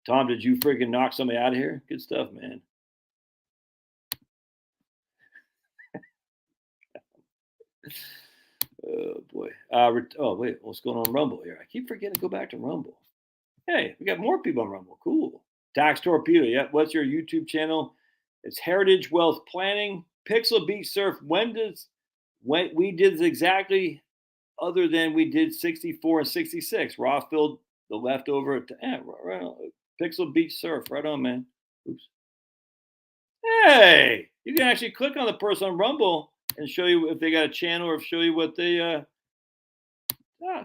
Tom, did you freaking knock somebody out of here? Good stuff, man. Oh boy. Wait, what's going on Rumble here? I keep forgetting to go back to Rumble. Hey, we got more people on Rumble. Cool. Tax Torpedo. Yeah. What's your YouTube channel? It's Heritage Wealth Planning. Pixel Beach Surf. When we did exactly other than we did 64 and 66. Raw filled the leftover. Right on. Pixel Beach Surf. Right on, man. Oops. Hey, you can actually click on the person on Rumble and show you if they got a channel or show you what they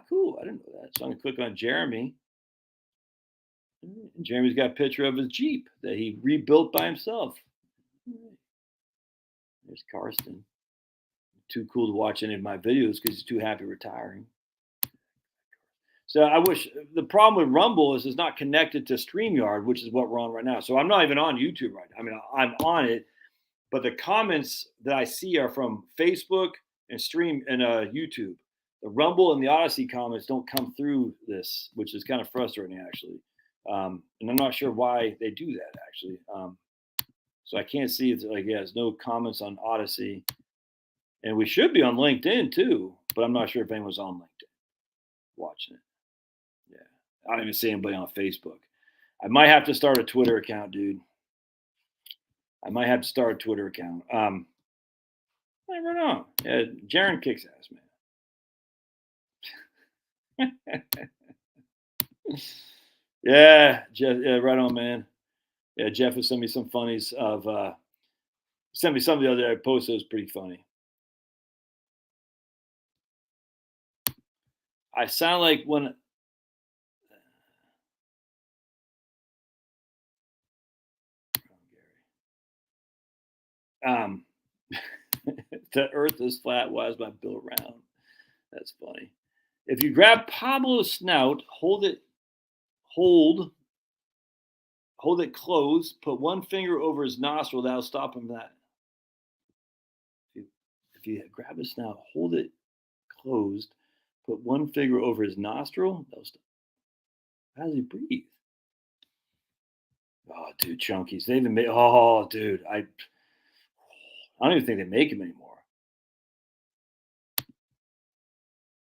cool. I didn't know that. So I'm gonna click on Jeremy. And Jeremy's got a picture of his Jeep that he rebuilt by himself. There's Karsten. Too cool to watch any of my videos because he's too happy retiring. So I wish the problem with Rumble is it's not connected to StreamYard, which is what we're on right now. So I'm not even on YouTube right now. I mean, I'm on it, but the comments that I see are from Facebook and YouTube. The Rumble and the Odyssey comments don't come through this, which is kind of frustrating, actually. And I'm not sure why they do that, actually. So I can't see it's like, there's no comments on Odyssey. And we should be on LinkedIn too, but I'm not sure if anyone's on LinkedIn watching it. Yeah. I don't even see anybody on Facebook. I might have to start a Twitter account, dude. I might have to start a Twitter account. I never know. Yeah, Jaron kicks ass, man. Yeah, Jeff, yeah, right on, man. Yeah, Jeff has sent me some funnies of sent me some the other day. I posted. It was pretty funny. I sound like when the earth is flat, why is my bill round? That's funny. If you grab Pablo's snout, hold it closed, put one finger over his nostril, that'll stop him that. If you grab his snout, hold it closed, Put one finger over his nostril. How does he breathe? Oh, dude, Chunkies. They even make. Oh, dude, I don't even think they make them anymore.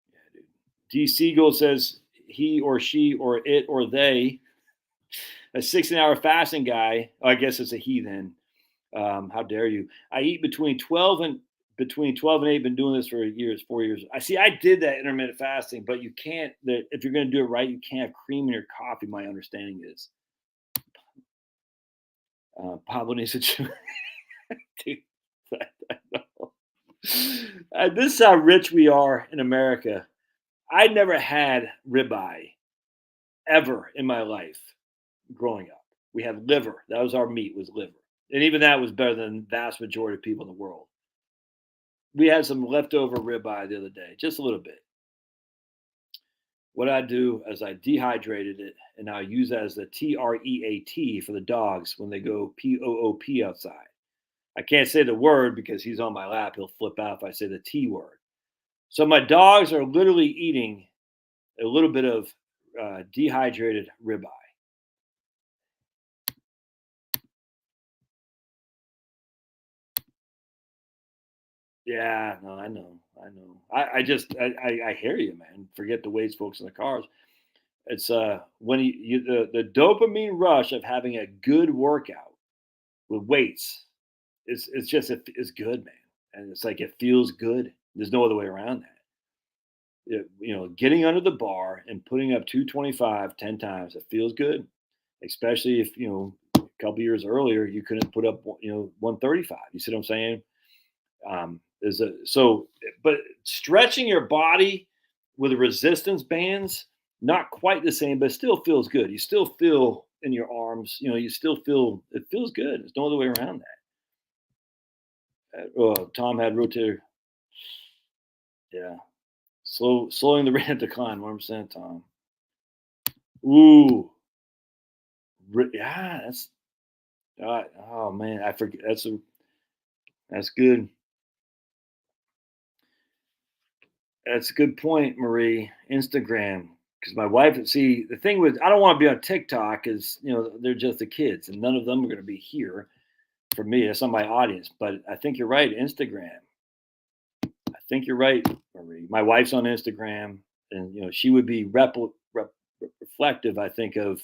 Yeah, dude. D. Siegel says he or she or it or they, a 16-hour fasting guy. Oh, I guess it's a he then. How dare you? I eat between 12 and 8. Been doing this for years, 4 years. I see. I did that intermittent fasting, but you can't. If you're going to do it right, you can't have cream in your coffee. My understanding is. Pablo needs to. Dude, I know. This is how rich we are in America. I never had ribeye ever in my life growing up. We had liver. That was our meat, was liver. And even that was better than the vast majority of people in the world. We had some leftover ribeye the other day, just a little bit. What I do is I dehydrated it and I use that as the TREAT for the dogs when they go POOP outside. I can't say the word because he's on my lap. He'll flip out if I say the T word. So my dogs are literally eating a little bit of dehydrated ribeye. Yeah, no, I know. I hear you, man. Forget the weights, folks in the cars. It's when the dopamine rush of having a good workout with weights it's just it's good, man. And it's like it feels good. There's no other way around that. Getting under the bar and putting up 225 10 times, it feels good. Especially if a couple years earlier you couldn't put up 135. You see what I'm saying? But stretching your body with the resistance bands, not quite the same, but it still feels good. You still feel in your arms, you still feel it feels good. There's no other way around that. Tom had rotator. Yeah. Slowing the rate of decline, 1%, Tom. Ooh. Yeah, that's oh man, I forget that's good. That's a good point, Marie. Instagram, because my wife. See, the thing with I don't want to be on TikTok is they're just the kids, and none of them are going to be here for me. That's not my audience. But I think you're right. Instagram. I think you're right, Marie. My wife's on Instagram, and she would be reflective. I think of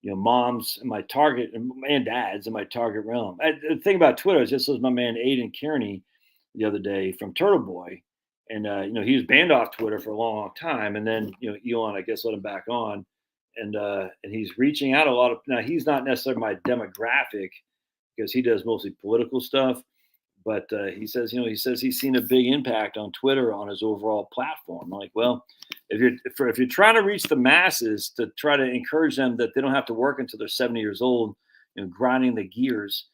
moms in my target and dads in my target realm. The thing about Twitter is just as my man Aiden Kearney the other day from Turtle Boy, and he was banned off Twitter for a long, long time, and then Elon I guess let him back on, and he's reaching out a lot of now. He's not necessarily my demographic because he does mostly political stuff, but he says he's seen a big impact on Twitter on his overall platform. I'm like, well, if you're trying to reach the masses to try to encourage them that they don't have to work until they're 70 years old, grinding the gears,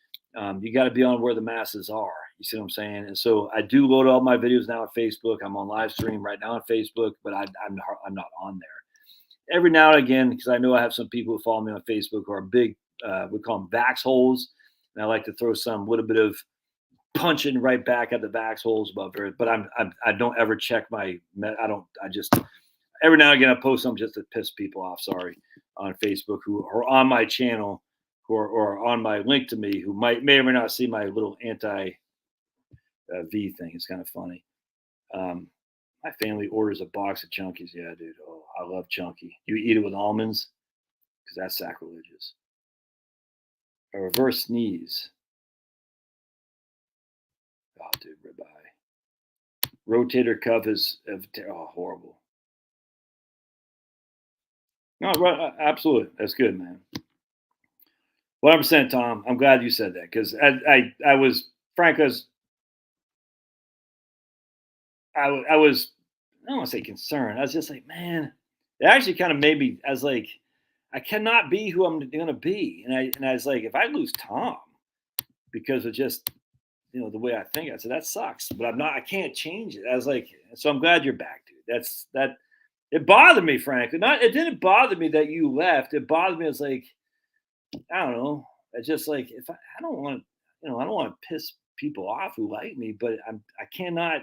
you got to be on where the masses are. You see what I'm saying? And so I do load all my videos now on Facebook. I'm on live stream right now on Facebook, but I'm not on there. Every now and again, because I know I have some people who follow me on Facebook who are big, we call them vax holes, and I like to throw some little bit of punching right back at the vax holes above there. But I don't ever check my. I just every now and again I post something just to piss people off. Sorry, on Facebook who are on my channel, who are on my link to me, who may or may not see my little anti V thing. It's kind of funny. My family orders a box of Chunkies. Yeah, dude. Oh, I love Chunky. You eat it with almonds because that's sacrilegious. A reverse sneeze. Oh, dude, ribeye. Rotator cuff is horrible. No, right, absolutely. That's good, man. 100%, Tom. I'm glad you said that because I was frank as I was I don't want to say concerned. I was just like, man, it actually kind of made me. I was like, I cannot be who I'm going to be, and I was like, if I lose Tom because of just the way I think, I said that sucks, but I'm not. I can't change it. I was like, so I'm glad you're back, dude. That. It bothered me, frankly. Not it didn't bother me that you left. It bothered me. It's like I don't know. It's just like if I don't want I don't want to piss people off who like me, but I cannot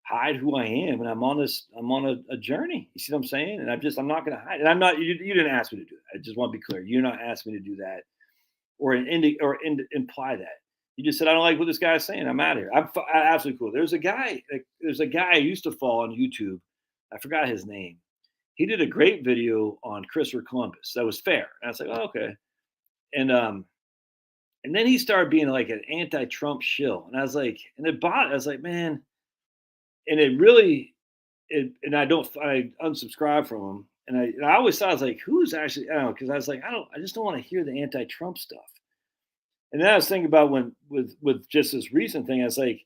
hide who I am, and I'm on a journey. You see what I'm saying? And I'm not going to hide. And I'm not. You didn't ask me to do that. I just want to be clear. You're not asking me to do that imply that. You just said I don't like what this guy's saying. I'm out of here. I'm absolutely cool. There's a guy. I used to follow on YouTube. I forgot his name. He did a great video on Christopher Columbus. That was fair. And I was like, oh, okay. And then he started being like an anti-Trump shill, and I was like, I was like, man, and it really, and I unsubscribed from him, and I always thought I was like, who's actually, I don't know, because I was like, I just don't want to hear the anti-Trump stuff. And then I was thinking about with just this recent thing, I was like,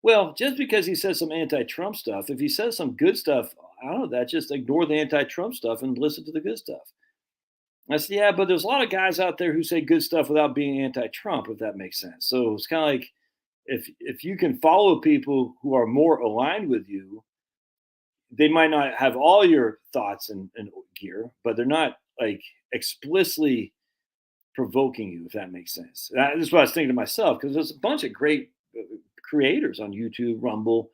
well, just because he says some anti-Trump stuff, if he says some good stuff, I don't know that, just ignore the anti-Trump stuff and listen to the good stuff. I said, yeah, but there's a lot of guys out there who say good stuff without being anti-Trump, if that makes sense. So it's kind of like if you can follow people who are more aligned with you, they might not have all your thoughts and gear, but they're not like explicitly provoking you, if that makes sense. That's what I was thinking to myself, because there's a bunch of great creators on YouTube, Rumble,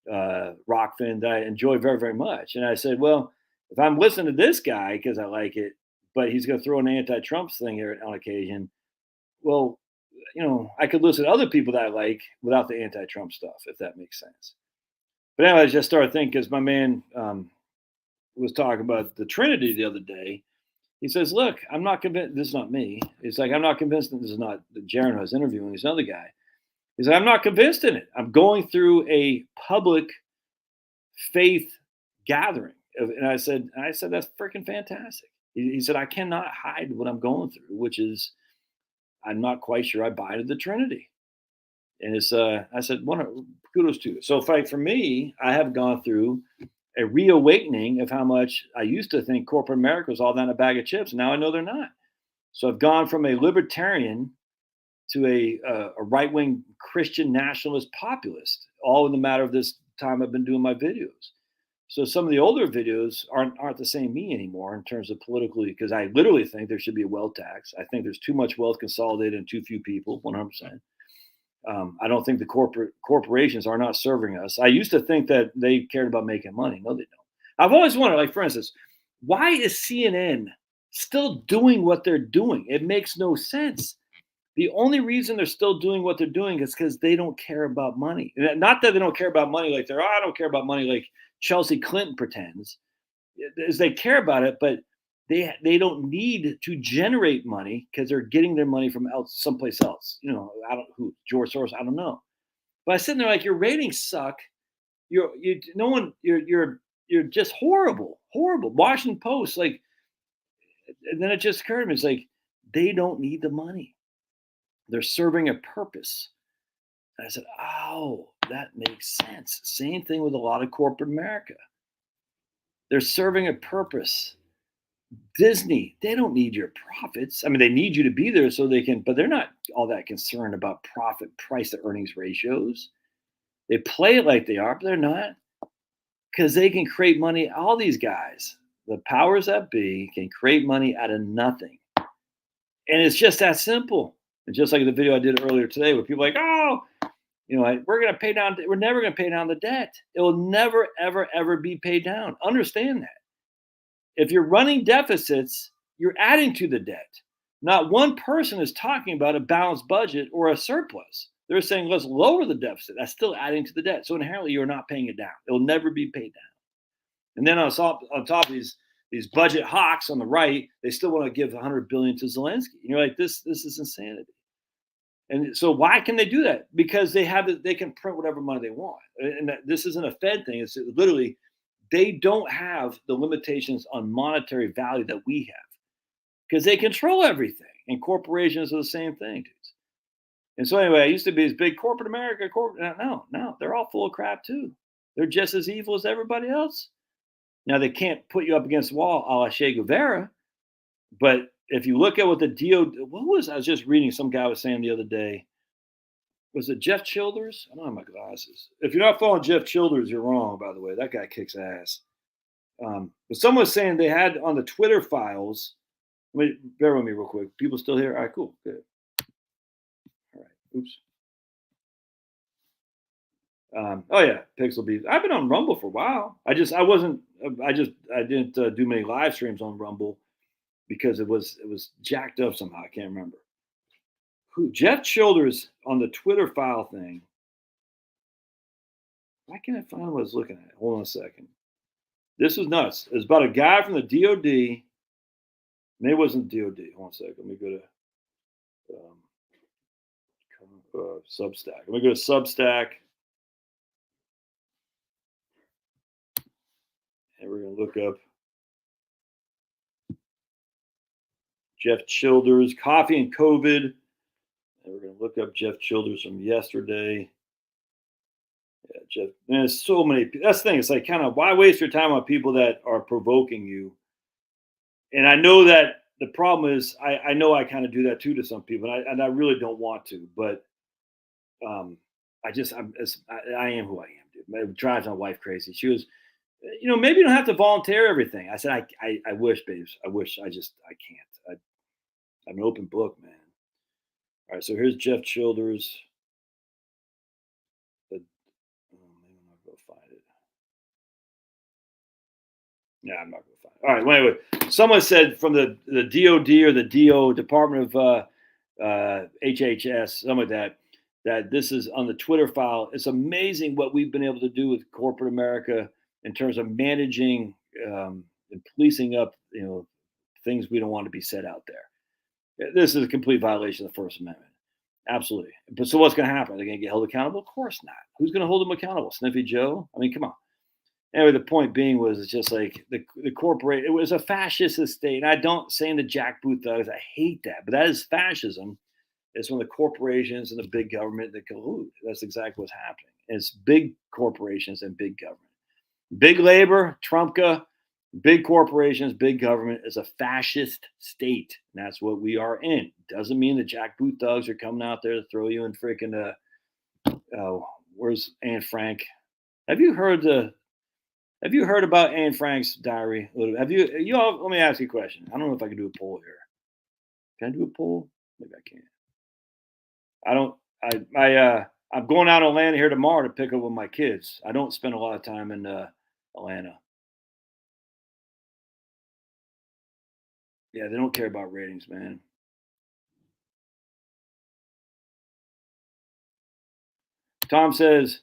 Rockfin that I enjoy very, very much. And I said, well, if I'm listening to this guy because I like it, but he's going to throw an anti-Trump thing here on occasion, well, I could listen to other people that I like without the anti-Trump stuff, if that makes sense. But anyway, I just started thinking, because my man was talking about the Trinity the other day. He says, look, I'm not convinced. This is not me. It's like, I'm not convinced that this is not Jaron who I was interviewing. He's another guy. He's like, I'm not convinced in it. I'm going through a public faith gathering. And I said, that's freaking fantastic. He said, I cannot hide what I'm going through, which is, I'm not quite sure I buy into the Trinity. And it's, I said, kudos to you. So for me, I have gone through a reawakening of how much I used to think corporate America was all down a bag of chips. And now I know they're not. So I've gone from a libertarian to a right-wing Christian nationalist populist, all in the matter of this time I've been doing my videos. So some of the older videos aren't the same me anymore in terms of politically, because I literally think there should be a wealth tax. I think there's too much wealth consolidated in too few people, 100%. I don't think the corporations are not serving us. I used to think that they cared about making money. No, they don't. I've always wondered, like, for instance, why is CNN still doing what they're doing? It makes no sense. The only reason they're still doing what they're doing is because they don't care about money. Not that they don't care about money, like I don't care about money like Chelsea Clinton pretends. Is they care about it, but they don't need to generate money because they're getting their money from someplace else. I don't who George Soros. I don't know. But I sit there like, your ratings suck. You're just horrible. Washington Post, like, and then it just occurred to me, it's like they don't need the money. They're serving a purpose. And I said, oh, that makes sense. Same thing with a lot of corporate America. They're serving a purpose. Disney, they don't need your profits. I mean, they need you to be there so they can, but they're not all that concerned about profit price to earnings ratios. They play it like they are, but they're not, because they can create money. All these guys, the powers that be, can create money out of nothing. And it's just that simple. And just like the video I did earlier today, where people are like, oh, we're going to pay down. We're never going to pay down the debt. It will never, ever, ever be paid down. Understand that. If you're running deficits, you're adding to the debt. Not one person is talking about a balanced budget or a surplus. They're saying, let's lower the deficit. That's still adding to the debt. So inherently, you're not paying it down. It will never be paid down. And then on top of these budget hawks on the right, they still want to give $100 billion to Zelensky. And you're like, this is insanity. And so why can they do that? Because they can print whatever money they want. And this isn't a Fed thing. It's literally, they don't have the limitations on monetary value that we have, because they control everything. And corporations are the same thing, dudes. And so anyway, I used to be this big corporate America. No, they're all full of crap too. They're just as evil as everybody else. Now, they can't put you up against the wall a la Che Guevara, but if you look at what the I was just reading, some guy was saying the other day, was it Jeff Childers? I don't have my glasses. If you're not following Jeff Childers, you're wrong, by the way. That guy kicks ass. But someone was saying they had on the Twitter files, bear with me real quick. People still here? All right, cool, good. All right, oops. Oh yeah, Pixel Beats. I've been on Rumble for a while. I didn't do many live streams on Rumble because it was jacked up somehow. I can't remember. Who Jeff Childers on the Twitter file thing. Why can't I find what I was looking at? Hold on a second. This was nuts. It was about a guy from the DOD. Maybe it wasn't DOD. Hold on a second. Let me go to Substack. Let me go to Substack. And we're going to look up Jeff Childers, coffee and COVID. And we're going to look up Jeff Childers from yesterday. Yeah, Jeff. There's so many. That's the thing. It's like kind of why waste your time on people that are provoking you? And I know that the problem is I know I kind of do that too to some people, and I really don't want to, but I am who I am, dude. It drives my wife crazy. She was, maybe you don't have to volunteer everything. I said, I wish, babes. I wish. I can't. I'm an open book, man. All right, so here's Jeff Childers. Maybe I'm not going to find it. Yeah, I'm not going to find it. All right, well, anyway, someone said from the DOD or the DO, Department of HHS, something like that this is on the Twitter file. It's amazing what we've been able to do with corporate America in terms of managing and policing up, things we don't want to be said out there. This is a complete violation of the First Amendment. Absolutely. But so what's going to happen? Are they going to get held accountable? Of course not. Who's going to hold them accountable? Sniffy Joe? I mean, come on. Anyway, the point being was it's just like the corporate. It was a fascist state. And I don't say in the jackboot thugs. I hate that, but that is fascism. It's when the corporations and the big government that collude. That's exactly what's happening. It's big corporations and big government. Big labor, Trumpka, big corporations, big government is a fascist state. And that's what we are in. Doesn't mean the jackboot thugs are coming out there to throw you in freaking where's Anne Frank? Have you heard about Anne Frank's diary? Have you all, let me ask you a question. I don't know if I can do a poll here. Can I do a poll? Maybe I can't. I'm going out to Atlanta here tomorrow to pick up with my kids. I don't spend a lot of time in Atlanta. Yeah, they don't care about ratings, man. Tom says,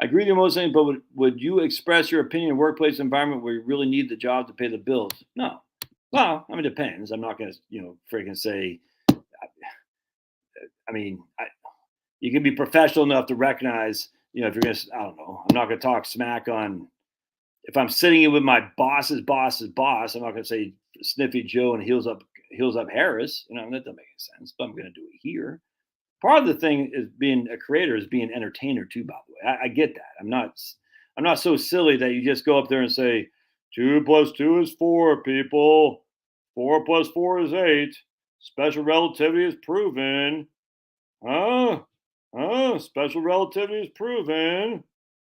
I agree with you most things, but would you express your opinion in a workplace environment where you really need the job to pay the bills? No. Well, I mean, it depends. I'm not going to, freaking say, you can be professional enough to recognize, if you're going to, I don't know, I'm not going to talk smack on, if I'm sitting in with my boss's boss's boss, I'm not going to say Sniffy Joe and heels up Harris. That doesn't make any sense, but I'm going to do it here. Part of the thing is being a creator is being an entertainer too, by the way. I get that. I'm not so silly that you just go up there and say, 2 + 2 is 4, people. 4 + 4 is 8. Special relativity is proven. Huh? Special relativity is proven.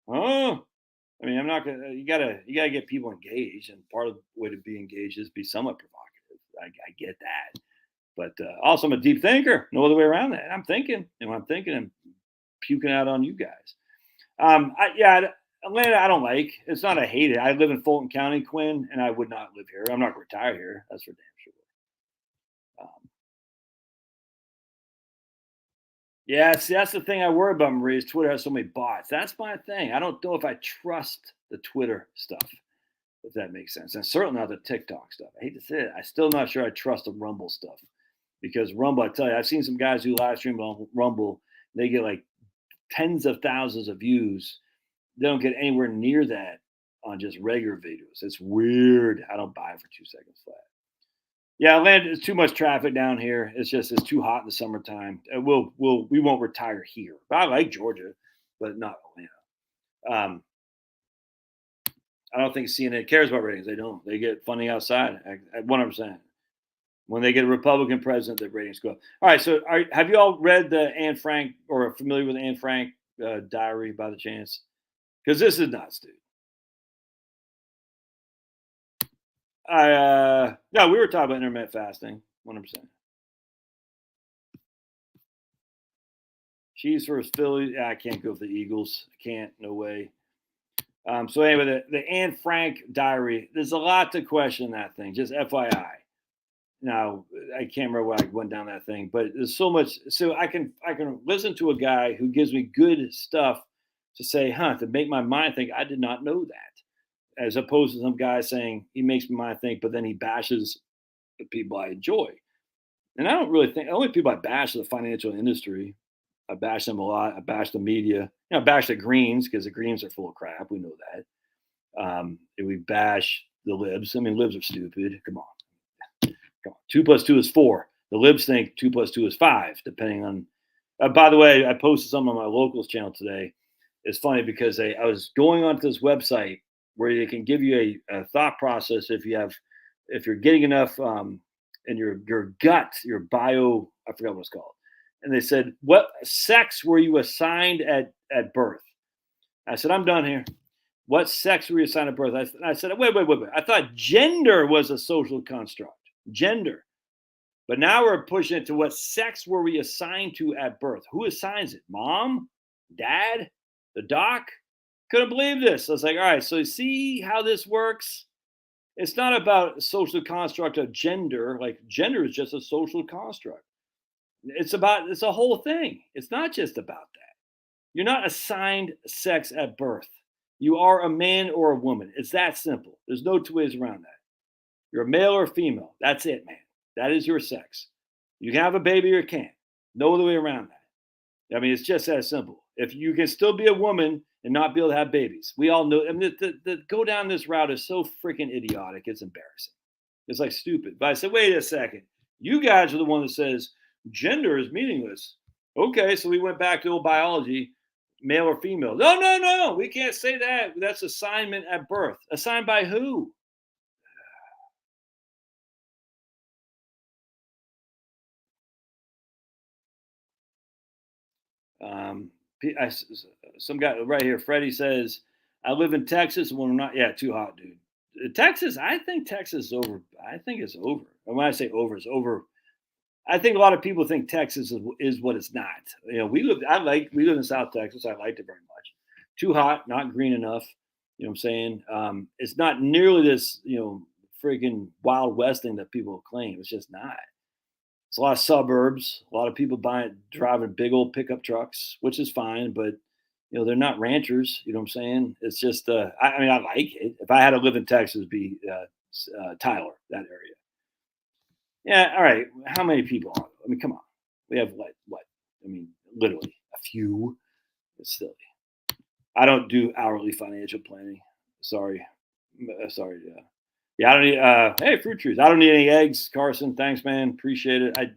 Huh? I mean, I'm not gonna. You gotta get people engaged, and part of the way to be engaged is be somewhat provocative. I get that, but also I'm a deep thinker. No other way around that. I'm thinking, and when I'm thinking, I'm puking out on you guys. Atlanta, I don't like. It's not I hate it. I live in Fulton County, Quinn, and I would not live here. I'm not gonna retire here. That's for damn sure. Yeah, see, that's the thing I worry about, Marie, is Twitter has so many bots. That's my thing. I don't know if I trust the Twitter stuff, if that makes sense. And certainly not the TikTok stuff. I hate to say it. I'm still not sure I trust the Rumble stuff. Because Rumble, I tell you, I've seen some guys who live stream on Rumble. They get like tens of thousands of views. They don't get anywhere near that on just regular videos. It's weird. I don't buy it for 2 seconds flat. Yeah, Atlanta is too much traffic down here. It's too hot in the summertime. We won't retire here. But I like Georgia, but not Atlanta. I don't think CNN cares about ratings. They don't. They get funding outside at 100%. When they get a Republican president, the ratings go up. All right. So, have you all read the Anne Frank or are familiar with Anne Frank diary by the chance? Because this is nuts, dude. No, we were talking about intermittent fasting, 100%. Chiefs versus Philly. I can't go for the Eagles. I can't. No way. So anyway, the Anne Frank diary. There's a lot to question that thing. Just FYI. Now I can't remember why I went down that thing, but there's so much. So I can listen to a guy who gives me good stuff to say, to make my mind think. I did not know that, as opposed to some guy saying he makes my mind think, but then he bashes the people I enjoy. And I don't really think the only people I bash are the financial industry. I bash them a lot. I bash the media. I bash the Greens because the Greens are full of crap. We know that. And we bash the libs. I mean, libs are stupid. Come on. 2 + 2 is 4. The libs think 2 + 2 is 5, depending on. By the way, I posted something on my locals channel today. It's funny because I was going onto this website where they can give you a thought process if you're getting enough in your gut, your bio. I forgot what it's called. And they said, what sex were you assigned at birth? I said, I'm done here. What sex were you assigned at birth? I said, wait. I thought gender was a social construct. Gender. But now we're pushing it to what sex were we assigned to at birth? Who assigns it? Mom? Dad? The doc? Couldn't believe this. I was like, all right, so you see how this works? It's not about a social construct of gender. Like gender is just a social construct. It's a whole thing. It's not just about that. You're not assigned sex at birth. You are a man or a woman. It's that simple. There's no two ways around that. You're a male or a female. That's it, man. That is your sex. You can have a baby or you can't. No other way around that. I mean, it's just that simple. If you can still be a woman and not be able to have babies, we all know. I mean, the go down this route is so freaking idiotic. It's embarrassing. It's like stupid. But I said, wait a second. You guys are the one that says gender is meaningless. Okay, so we went back to old biology, male or female. No. We can't say that. That's assignment at birth. Assigned by who? Some guy right here, Freddie says, I live in Texas when we're not, too hot, dude. Texas, I think Texas is over. I think it's over. And when I say over, it's over. I think a lot of people think Texas is what it's not. We live in South Texas. I liked it very much. Too hot, not green enough. You know what I'm saying? It's not nearly this, freaking Wild West thing that people claim. It's just not. It's a lot of suburbs, a lot of people driving big old pickup trucks, which is fine, but they're not ranchers. You know what I'm saying? It's just, I mean, I like it. If I had to live in Texas, it'd be Tyler, that area. Yeah, all right. How many people are there? I mean, come on. We have what? I mean, literally a few. It's silly. I don't do hourly financial planning. Sorry. Sorry. Yeah, I don't need. Hey, fruit trees. I don't need any eggs, Carson. Thanks, man. Appreciate it. I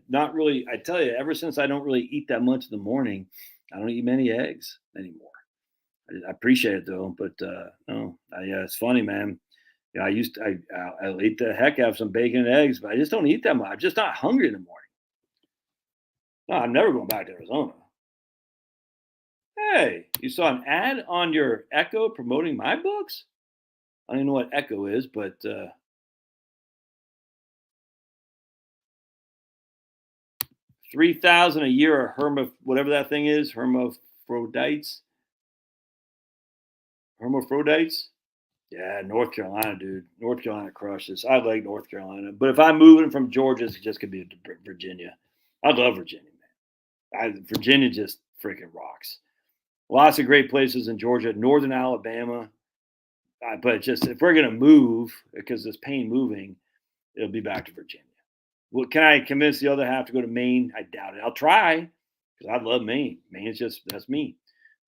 tell you, ever since I don't really eat that much in the morning, I don't eat many eggs anymore. I appreciate it though, but no. Yeah, it's funny, man. Yeah, I eat the heck out of some bacon and eggs, but I just don't eat that much. I'm just not hungry in the morning. No, I'm never going back to Arizona. Hey, you saw an ad on your Echo promoting my books? I don't even know what Echo is, but 3,000 a year or whatever that thing is, hermaphrodites. Yeah, North Carolina, dude. North Carolina crushes. I like North Carolina, but if I'm moving from Georgia, it's just gonna be Virginia. I love Virginia, man. Virginia just freaking rocks. Lots of great places in Georgia, northern Alabama. But just if we're gonna move, because it's pain moving, it'll be back to Virginia. Well, can I convince the other half to go to Maine? I doubt it. I'll try because I love Maine. That's me,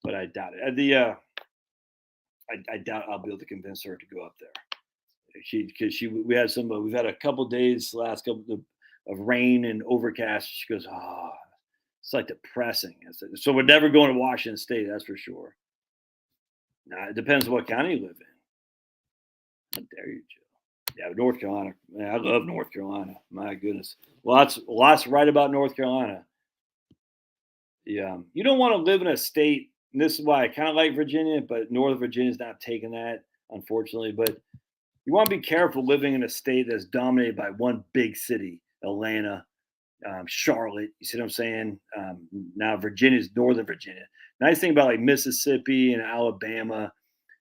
but I doubt it. I doubt I'll be able to convince her to go up there. We've had a couple days last couple of rain and overcast. She goes, it's like depressing. So we're never going to Washington State, that's for sure. Now it depends on what county you live in. How dare you, Joe? Yeah, North Carolina. Man, I love North Carolina. My goodness, lots right about North Carolina. Yeah, you don't want to live in a state. And this is why I kind of like Virginia, but Northern Virginia is not taking that, unfortunately. But you want to be careful living in a state that's dominated by one big city, Atlanta, Charlotte. You see what I'm saying? Now Virginia's Northern Virginia. Nice thing about like Mississippi and Alabama,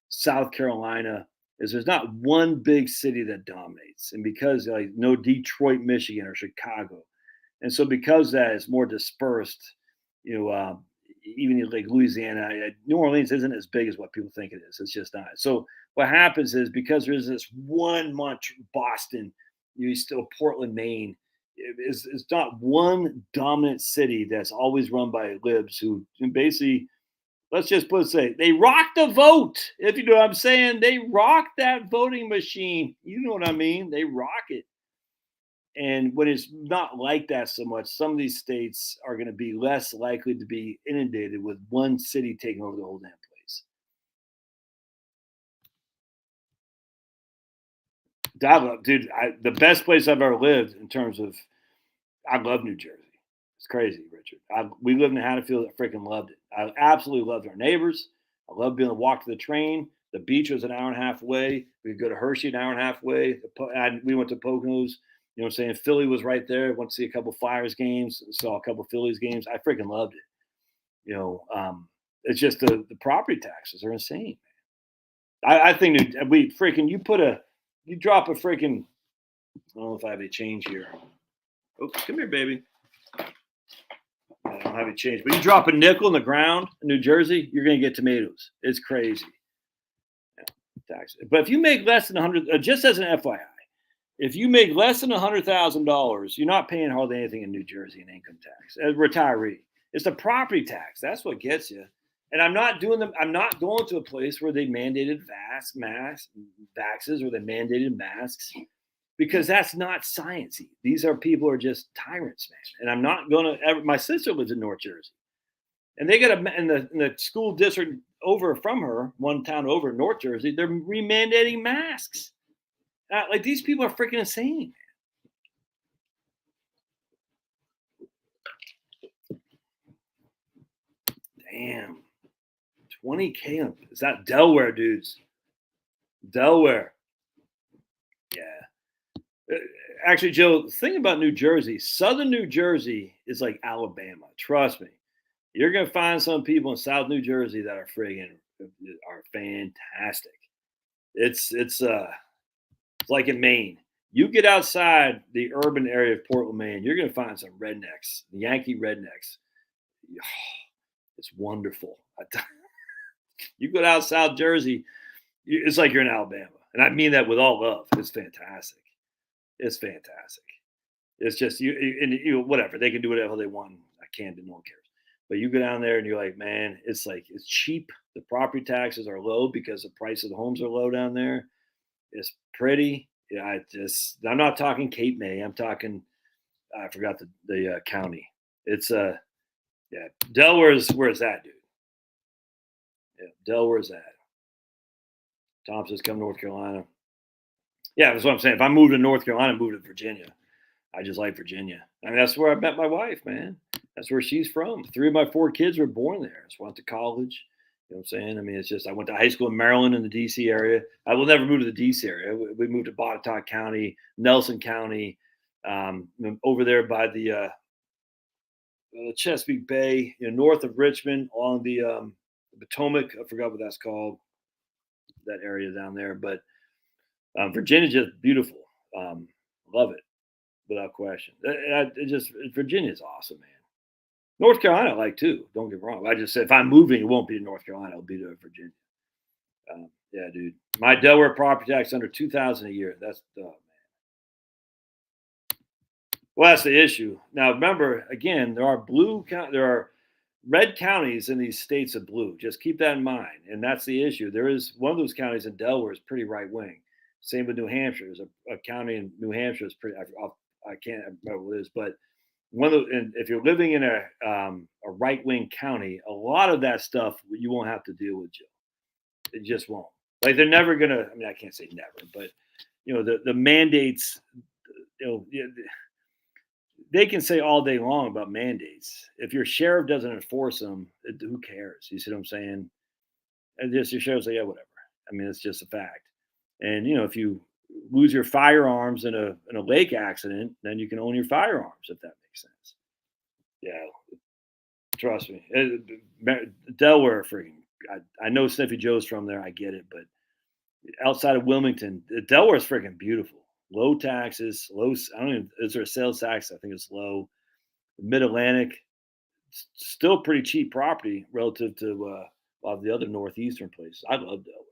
South Carolina is there's not one big city that dominates, and because like no Detroit, Michigan, or Chicago, and so because that is more dispersed, you know, even in like Louisiana, New Orleans isn't as big as what people think it is. It's just not. So what happens is because there's this one much Boston, you still Portland, Maine. It's not one dominant city that's always run by libs who basically, let's just put it say, they rock the vote. If you know what I'm saying, they rock that voting machine. You know what I mean? They rock it. And when it's not like that so much, some of these states are going to be less likely to be inundated with one city taking over the whole damn place. Dude, the best place I've ever lived in terms of, I love New Jersey. It's crazy, Richard. We lived in Haddonfield. I freaking loved it. I absolutely loved our neighbors. I loved being able to walk to the train. The beach was an hour and a half away. We could go to Hershey an hour and a half away. We went to Poconos. You know what I'm saying? Philly was right there. Went to see a couple Flyers games. Saw a couple Phillies games. I freaking loved it. You know, it's just the property taxes are insane. I think you drop a freaking, I don't know if I have any change here. Oh, come here, baby. I don't have any change. But you drop a nickel in the ground in New Jersey, you're going to get tomatoes. It's crazy. Yeah, tax. But if you make less than 100, just as an FYI, if you make less than $100,000, you're not paying hardly anything in New Jersey in income tax as a retiree. It's the property tax. That's what gets you. And I'm not going to a place where they mandated vaxes or they mandated masks, because that's not sciencey. These are people who are just tyrants, man. And I'm not going to ever. My sister lives in North Jersey, and they got in the school district over from her, one town over in North Jersey. They're remandating masks. Like these people are freaking insane, man. Damn, 20K. Is that Delaware, dudes? Delaware. Yeah. Actually, Joe, the thing about New Jersey, Southern New Jersey is like Alabama. Trust me. You're going to find some people in South New Jersey that are fantastic. It's like in Maine. You get outside the urban area of Portland, Maine, you're going to find some rednecks, Yankee rednecks. It's wonderful. You go down South Jersey, it's like you're in Alabama. And I mean that with all love. It's fantastic. It's fantastic. It's just you whatever. They can do whatever they want. I can't do, no one cares. But you go down there and you're like, man, it's cheap. The property taxes are low because the price of the homes are low down there. It's pretty. Yeah, I'm not talking Cape May. I'm talking, I forgot the county. It's yeah, Delaware's where's that, dude? Yeah, Delaware's that. Thompson's come to North Carolina. Yeah, that's what I'm saying. If I move to North Carolina, move to Virginia. I just like Virginia. I mean, that's where I met my wife, man. That's where she's from. 3 of my 4 kids were born there. So I went to college. You know what I'm saying? I mean, it's just I went to high school in Maryland in the D.C. area. I will never move to the D.C. area. We moved to Botetourt County, Nelson County, over there by the Chesapeake Bay, north of Richmond, along the Potomac. I forgot what that's called, that area down there. But Virginia's just beautiful. Love it without question. Virginia's awesome, man. North Carolina, I like too. Don't get me wrong. I just said if I'm moving, it won't be to North Carolina. It'll be to Virginia. Yeah, dude. My Delaware property tax under $2,000 a year. That's man. Well, that's the issue. Now, remember, again, there are red counties in these states of blue. Just keep that in mind, and that's the issue. There is one of those counties in Delaware is pretty right wing. Same with New Hampshire. There's a county in New Hampshire is pretty. I can't remember what it is, but and if you're living in a right wing county, a lot of that stuff you won't have to deal with, Joe. It just won't. Like they're never gonna. I mean, I can't say never, but the mandates. They can say all day long about mandates. If your sheriff doesn't enforce them, who cares? You see what I'm saying? And just your sheriff say, yeah, whatever. I mean, it's just a fact. And if you lose your firearms in a lake accident, then you can own your firearms if that makes sense. Yeah, trust me. Delaware, freaking. I know Sniffy Joe's from there. I get it, but outside of Wilmington, Delaware's freaking beautiful. Low taxes, low. I don't even. Is there a sales tax? I think it's low. Mid Atlantic, still pretty cheap property relative to a lot of the other northeastern places. I love Delaware.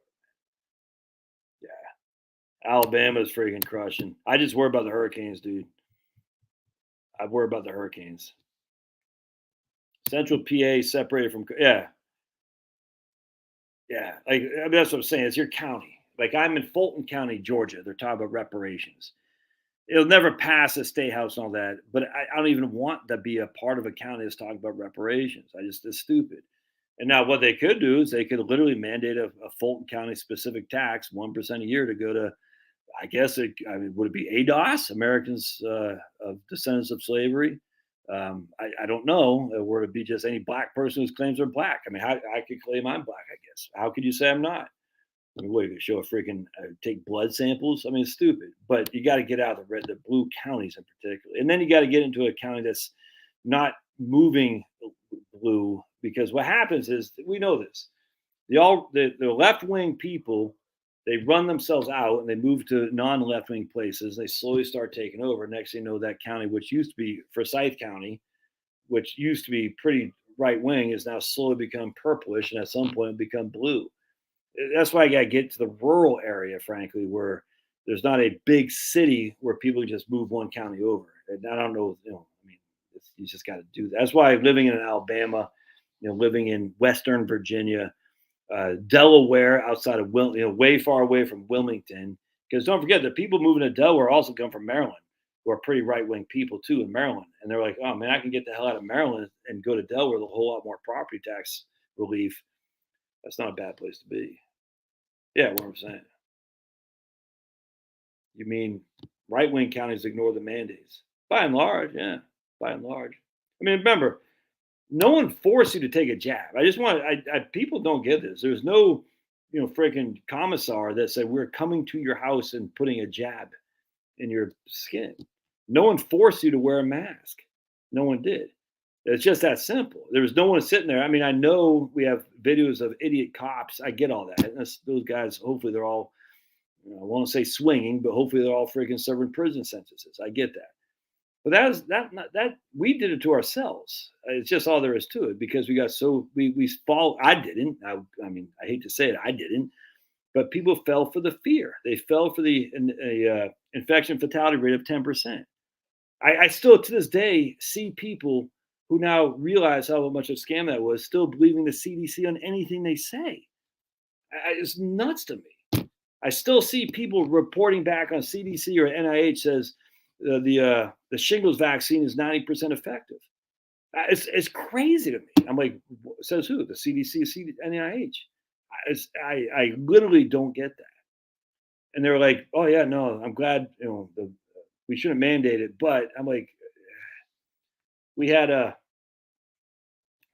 Yeah, Alabama's freaking crushing. I just worry about the hurricanes, dude. I worry about the hurricanes. Central PA separated from yeah. Like I mean, that's what I'm saying. It's your county. Like I'm in Fulton County, Georgia. They're talking about reparations. It'll never pass a state house and all that. But I don't even want to be a part of a county that's talking about reparations. It's stupid. And now what they could do is they could literally mandate a Fulton County specific tax, 1% a year to go to, I guess, I mean, would it be ADOS, Americans of Descendants of Slavery? I don't know. Or would it be just any black person who claims they're black? I mean, I could claim I'm black, I guess. How could you say I'm not? I mean, what, you show a freaking take blood samples? I mean, it's stupid. But you got to get out of the blue counties in particular, and then you got to get into a county that's not moving blue, because what happens is we know this. The left wing people, they run themselves out and they move to non left wing places. They slowly start taking over. Next thing you know, that county, which used to be Forsyth County, which used to be pretty right wing, is now slowly become purplish, and at some point become blue. That's why I got to get to the rural area, frankly, where there's not a big city where people can just move one county over. And I don't know, I mean, you just got to do that. That's why living in Alabama, living in Western Virginia, Delaware, outside of way far away from Wilmington, because don't forget the people moving to Delaware also come from Maryland, who are pretty right wing people too in Maryland, and they're like, oh man, I can get the hell out of Maryland and go to Delaware with a whole lot more property tax relief. That's not a bad place to be. Yeah, what I'm saying. You mean right wing counties ignore the mandates? By and large, yeah. By and large. I mean, remember, no one forced you to take a jab. I just want people don't get this. There's no, freaking commissar that said we're coming to your house and putting a jab in your skin. No one forced you to wear a mask. No one did. It's just that simple. There was no one sitting there. I mean, I know we have videos of idiot cops. I get all that. Those guys, hopefully they're all, I won't say swinging, but hopefully they're all freaking serving prison sentences. I get that. But that we did it to ourselves. It's just all there is to it, because we got we fall. I didn't. I mean, I hate to say it, I didn't. But people fell for the fear. They fell for the infection fatality rate of 10%. I still to this day see people who now realize how much of a scam that was, still believing the CDC on anything they say. It's nuts to me. I still see people reporting back on CDC or NIH says the shingles vaccine is 90% effective. It's crazy to me. I'm like, says who? The CDC, NIH. I literally don't get that. And they were like, oh yeah, no, I'm glad we shouldn't mandate it, but I'm like, we had a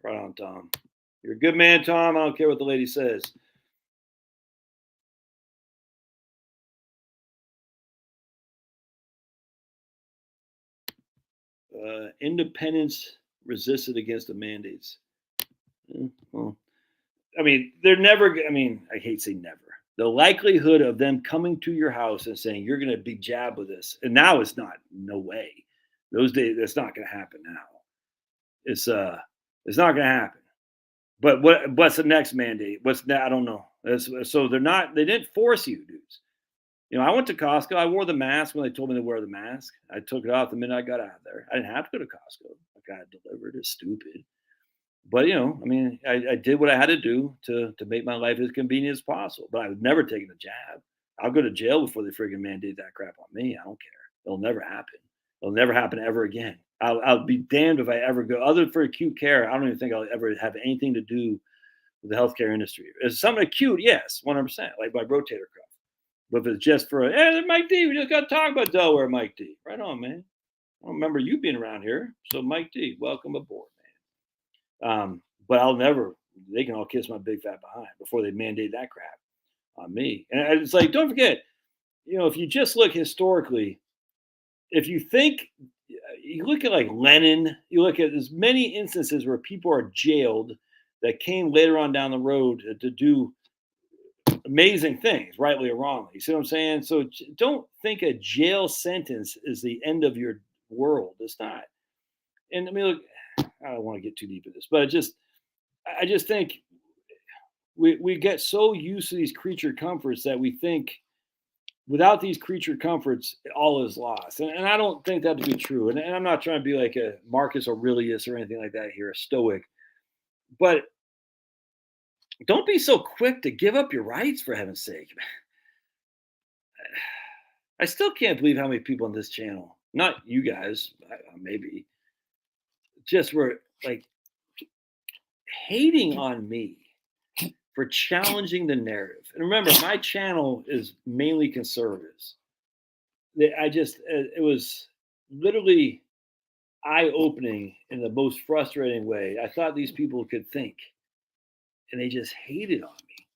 right on, Tom. You're a good man, Tom. I don't care what the lady says. Independents resisted against the mandates. Well, I mean, they're never. I mean, I hate saying never. The likelihood of them coming to your house and saying you're going to be jabbed with this, and now it's not. No way. Those days, that's not going to happen now. It's not going to happen. But what's the next mandate? What's that? I don't know. So they're not. They didn't force you, dudes. I went to Costco. I wore the mask when they told me to wear the mask. I took it off the minute I got out of there. I didn't have to go to Costco. I got it delivered. It's stupid. But I mean, I did what I had to do to make my life as convenient as possible. But I would never take the jab. I'll go to jail before they friggin' mandate that crap on me. I don't care. It'll never happen. It'll never happen ever again. I'll be damned if I ever go. Other for acute care, I don't even think I'll ever have anything to do with the healthcare industry. Is something acute? Yes, 100%. Like my rotator cuff. But if it's just for hey, Mike D, we just got to talk about Delaware, Mike D. Right on, man. I don't remember you being around here. So Mike D, welcome aboard, man. But I'll never. They can all kiss my big fat behind before they mandate that crap on me. And it's like, don't forget, if you just look historically, if you think you look at like Lenin, you look at as many instances where people are jailed that came later on down the road to do amazing things, rightly or wrongly. You see what I'm saying? So don't think a jail sentence is the end of your world. It's not. And I mean, look, I don't want to get too deep into this, but I just think we get so used to these creature comforts that we think without these creature comforts, all is lost. And I don't think that to be true. And I'm not trying to be like a Marcus Aurelius or anything like that here, a Stoic. But don't be so quick to give up your rights, for heaven's sake. I still can't believe how many people on this channel, not you guys, maybe, just were like hating on me for challenging the narrative. And remember, my channel is mainly conservatives. It was literally eye-opening in the most frustrating way. I thought these people could think, and they just hated on me.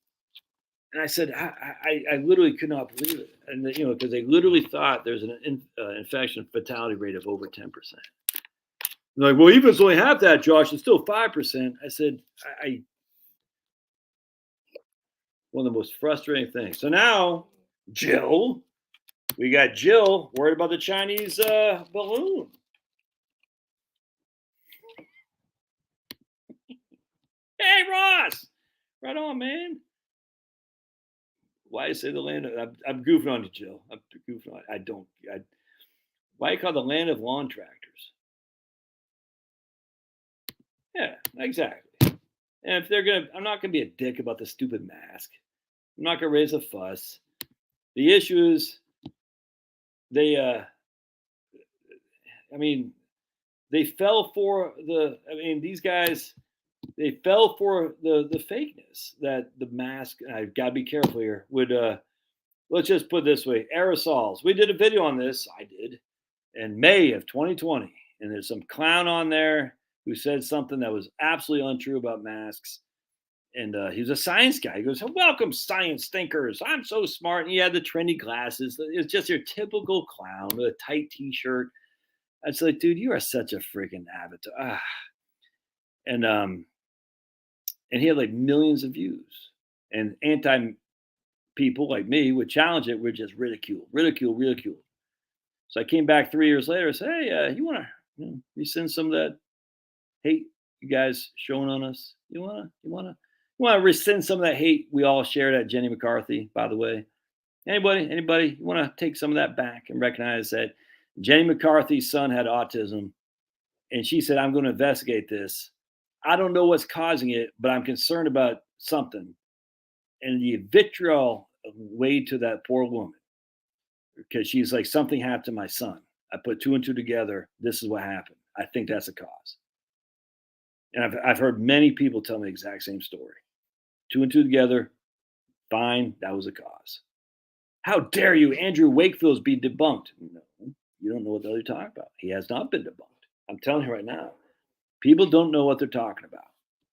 And I said, I literally could not believe it. And because they literally thought there's an infection fatality rate of over 10%. They're like, well, even if it's only half that, Josh, it's still 5%. I said, one of the most frustrating things. So now, Jill, we got Jill worried about the Chinese balloon. Hey, Ross, right on, man. Why you say the land of, I'm goofing on you, Jill. I'm goofing on. Why you call the land of lawn tractors? Yeah, exactly. And if I'm not gonna be a dick about the stupid mask. I'm not gonna raise a fuss. The issue is they fell for these guys, they fell for the fakeness that the mask, and I've got to be careful here, would let's just put it this way, aerosols. We did a video on this, I did, in May of 2020, and there's some clown on there who said something that was absolutely untrue about masks. And he was a science guy. He goes, welcome, science thinkers. I'm so smart. And he had the trendy glasses. It's just your typical clown with a tight t-shirt. I was like, dude, you are such a freaking avatar. And he had like millions of views. And anti people like me would challenge it. We're just ridicule. So I came back 3 years later and said, hey, you want to rescind some of that hate you guys showing on us? You want to rescind some of that hate we all shared at Jenny McCarthy, by the way? Anybody, you want to take some of that back and recognize that Jenny McCarthy's son had autism, and she said, I'm going to investigate this. I don't know what's causing it, but I'm concerned about something. And the vitriol weighed to that poor woman because she's like, something happened to my son. I put two and two together. This is what happened. I think that's a cause. And I've heard many people tell me the exact same story. Two and two together, fine, that was a cause. How dare you, Andrew Wakefield's be debunked? No, you don't know what they're talking about. He has not been debunked. I'm telling you right now. People don't know what they're talking about.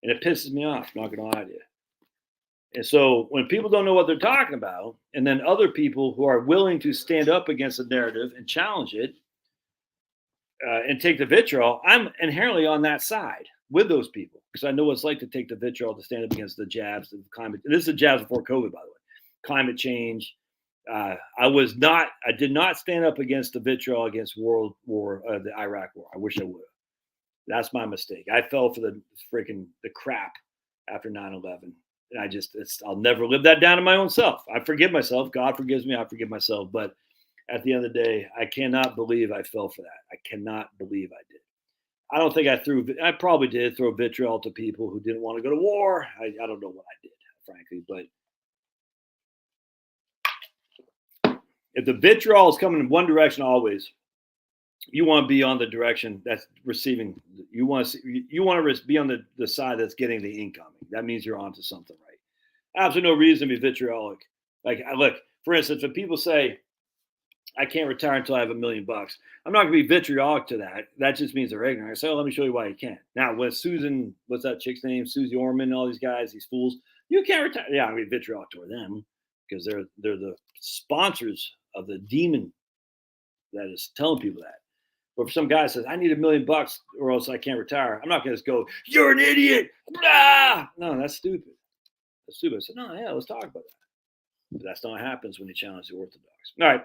And it pisses me off, I'm not going to lie to you. And so when people don't know what they're talking about, and then other people who are willing to stand up against the narrative and challenge it and take the vitriol, I'm inherently on that side with those people because I know what it's like to take the vitriol to stand up against the jabs, the climate. This is the jabs before COVID, by the way. Climate change. I did not stand up against the vitriol against World War, the Iraq War. I wish I would have. That's my mistake. I fell for the crap after 9/11. And I'll never live that down to my own self. I forgive myself. God forgives me. I forgive myself. But at the end of the day, I cannot believe I fell for that. I cannot believe I did. I don't think I probably did throw vitriol to people who didn't want to go to war. I don't know what I did, frankly. But if the vitriol is coming in one direction always, you want to be on the direction that's receiving. You want to be on the side that's getting the incoming. That means you're onto something, right? Absolutely no reason to be vitriolic. Like, look, for instance, when people say, I can't retire until I have $1 million, I'm not going to be vitriolic to that. That just means they're ignorant. I say, let me show you why you can't. Now, with Susan, what's that chick's name? Susie Orman, all these guys, these fools, you can't retire. Yeah, I'm going to be vitriolic toward them because they're the sponsors of the demon that is telling people that. But if some guy says, I need $1 million or else I can't retire, I'm not going to just go, you're an idiot. Blah! No, that's stupid. That's stupid. I said, no, yeah, let's talk about that. But that's not what happens when you challenge the Orthodox. All right.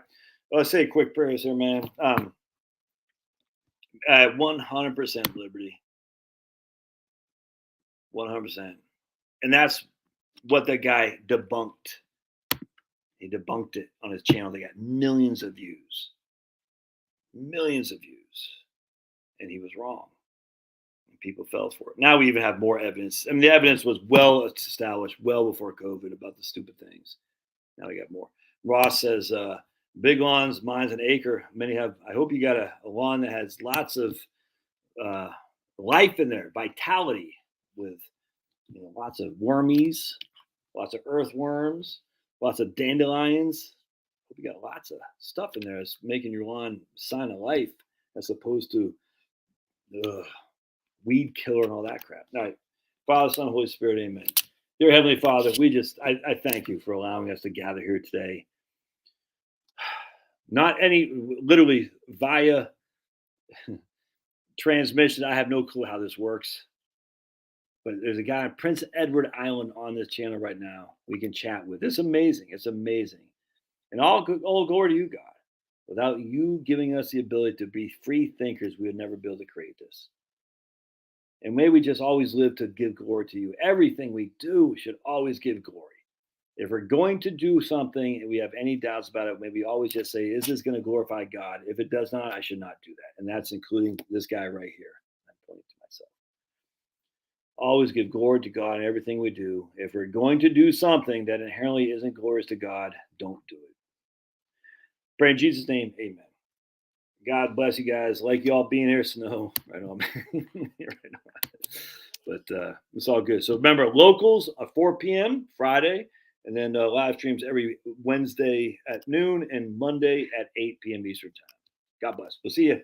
Well, let's say quick prayers here, man. 100% liberty. 100%. And that's what that guy debunked. He debunked it on his channel. They got millions of views. Millions of views. And he was wrong. And people fell for it. Now we even have more evidence. I mean, the evidence was well established well before COVID about the stupid things. Now we got more. Ross says, big lawns, mine's an acre. Many have, I hope you got a lawn that has lots of life in there, vitality, with lots of wormies, lots of earthworms, lots of dandelions. Hope you got lots of stuff in there that's making your lawn a sign of life, as opposed to weed killer and all that crap. All right. Father, Son, Holy Spirit, amen. Dear Heavenly Father, I thank you for allowing us to gather here today. Literally via transmission. I have no clue how this works. But there's a guy on Prince Edward Island on this channel right now we can chat with. It's amazing. It's amazing. And all glory to you, God. Without you giving us the ability to be free thinkers, we would never be able to create this. And may we just always live to give glory to you. Everything we do should always give glory. If we're going to do something and we have any doubts about it, maybe always just say, is this going to glorify God? If it does not, I should not do that. And that's including this guy right here. I'm pointing to myself. Always give glory to God in everything we do. If we're going to do something that inherently isn't glorious to God, don't do it. Pray in Jesus' name, amen. God bless you guys. Like y'all being here, Snow. Right on. Right on. But it's all good. So remember, locals at 4 p.m. Friday, and then live streams every Wednesday at noon and Monday at 8 p.m. Eastern time. God bless. We'll see you.